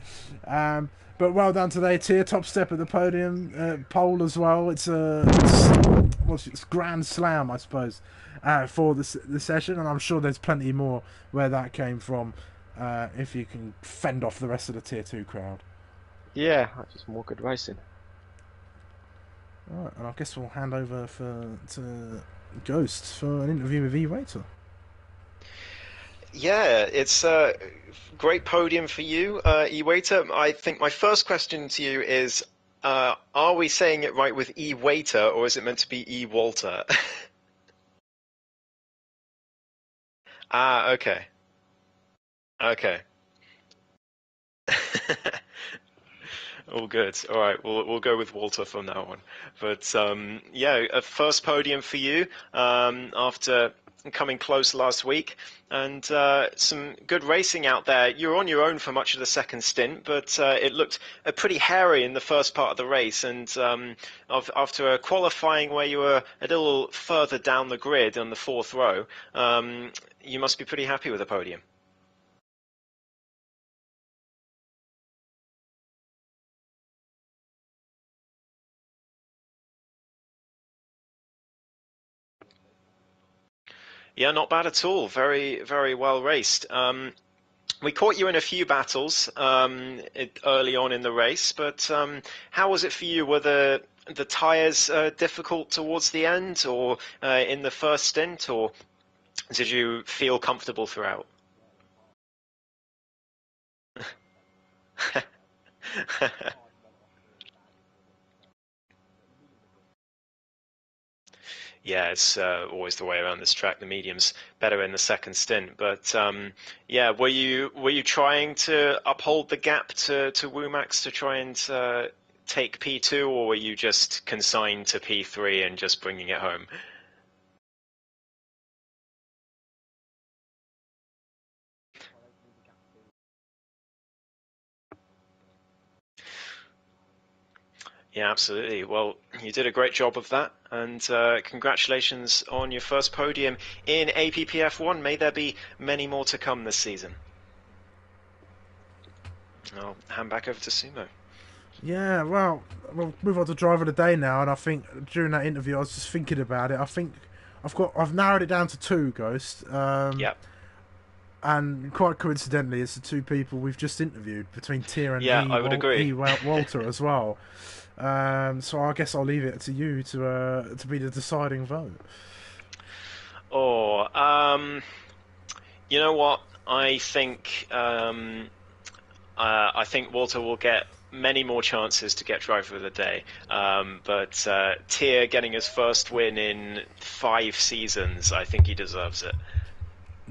But well done today, Tier. Top step at the podium, pole as well. It's Grand Slam, I suppose, for the session, and I'm sure there's plenty more where that came from if you can fend off the rest of the Tier 2 crowd. Yeah, that's just more good racing. Alright, and I guess we'll hand over to Ghost for an interview with E-Waiter. Yeah, it's a great podium for you, E-Waiter. I think my first question to you is, are we saying it right with E-Waiter, or is it meant to be E-Walter? Ah, okay. Okay. All good. All right, we'll go with Walter from now on. But yeah, a first podium for you after coming close last week, and some good racing out there. You were on your own for much of the second stint, but it looked pretty hairy in the first part of the race. And after a qualifying where you were a little further down the grid on the fourth row, you must be pretty happy with the podium. Yeah, not bad at all. Very, very well raced. We caught you in a few battles early on in the race, but how was it for you? Were the tyres difficult towards the end, or in the first stint, or did you feel comfortable throughout? Yeah, it's always the way around this track. The medium's better in the second stint, but yeah, were you trying to uphold the gap to Womax to try and take P2, or were you just consigned to P3 and just bringing it home? Yeah, absolutely. Well, you did a great job of that, and congratulations on your first podium in APPF1. May there be many more to come this season. I'll hand back over to Sumo. Yeah, well, we'll move on to driver of the day now, and I think during that interview I was just thinking about it. I think I've narrowed it down to two, Ghost. Yeah. And quite coincidentally, it's the two people we've just interviewed between Tier and Yeah, I would agree. Walter as well. So I guess I'll leave it to you to be the deciding vote. Oh, you know what? I think Walter will get many more chances to get driver of the day. But Tier getting his first win in 5 seasons, I think he deserves it.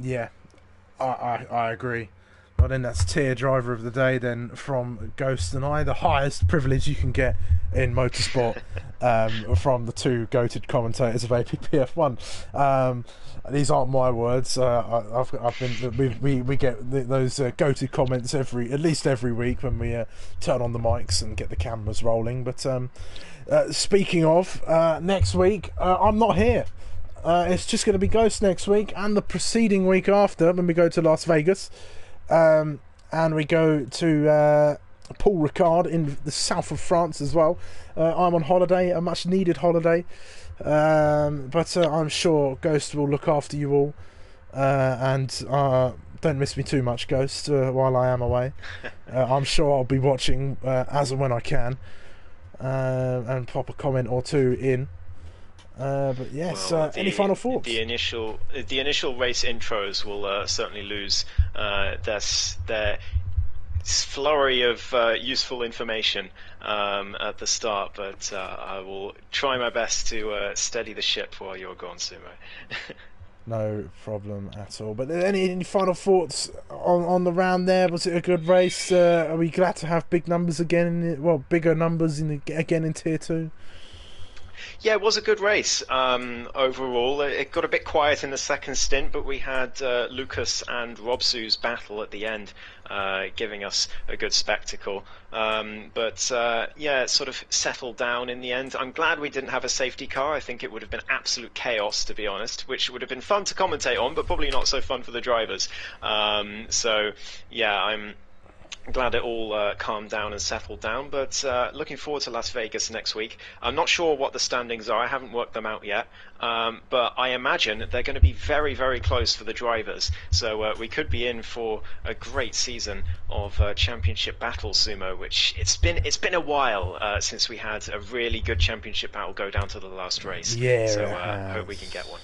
Yeah, I agree. Well, then that's Tier driver of the day then from Ghost and I, the highest privilege you can get in motorsport from the two goated commentators of APPF1. These aren't my words. We get those goated comments at least every week when we turn on the mics and get the cameras rolling. But speaking of next week, I'm not here. It's just going to be Ghost next week and the preceding week after when we go to Las Vegas. And we go to Paul Ricard in the south of France as well. I'm on holiday, a much needed holiday, but I'm sure Ghost will look after you all, and don't miss me too much, Ghost, while I am away. I'm sure I'll be watching as and when I can, and pop a comment or two in. But yes, Well, any final thoughts? The initial race intros will certainly lose their flurry of useful information at the start, but I will try my best to steady the ship while you're gone, Sumo. No problem at all. But any final thoughts on the round there? Was it a good race? Are we glad to have big numbers again? Bigger numbers again in Tier 2? Yeah, it was a good race overall. It got a bit quiet in the second stint, but we had Lucas and Robsu's battle at the end, giving us a good spectacle. But yeah, it sort of settled down in the end. I'm glad we didn't have a safety car. I think it would have been absolute chaos, to be honest, which would have been fun to commentate on, but probably not so fun for the drivers. So yeah, glad it all calmed down and settled down. But looking forward to Las Vegas next week. I'm not sure what the standings are. I haven't worked them out yet. But I imagine they're going to be very, very close for the drivers. So we could be in for a great season of championship battle sumo. Which it's been a while since we had a really good championship battle go down to the last race. Yeah, so hope we can get one.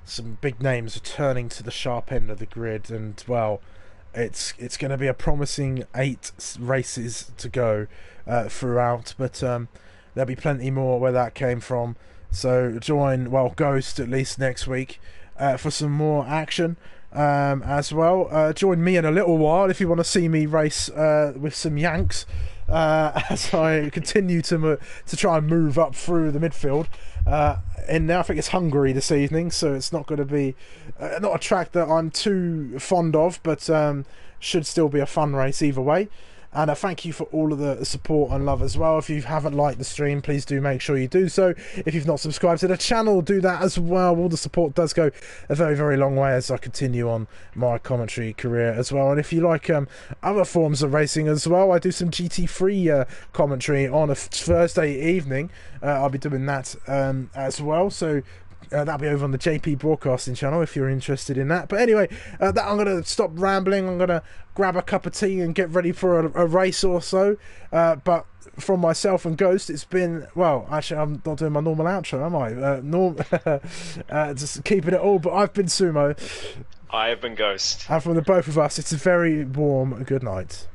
Some big names returning to the sharp end of the grid, and well, it's going to be a promising 8 races to go throughout, but there'll be plenty more where that came from. So join, well, Ghost at least next week for some more action as well. Join me in a little while if you want to see me race with some Yanks as I continue to try and move up through the midfield. And now I think it's Hungary this evening, so it's not going to be not a track that I'm too fond of, but should still be a fun race either way. And thank you for all of the support and love as well. If you haven't liked the stream, please do make sure you do so. If you've not subscribed to the channel, do that as well. All the support does go a very, very long way as I continue on my commentary career as well. And if you like other forms of racing as well, I do some GT3 commentary on a Thursday evening. I'll be doing that as well. So that'll be over on the JP Broadcasting channel if you're interested in that. But anyway, I'm going to stop rambling. I'm going to grab a cup of tea and get ready for a race or so. But from myself and Ghost, it's been, well, actually I'm not doing my normal outro, am I? Just keeping it all. But I've been Sumo. I have been Ghost. And from the both of us, it's a very warm good night.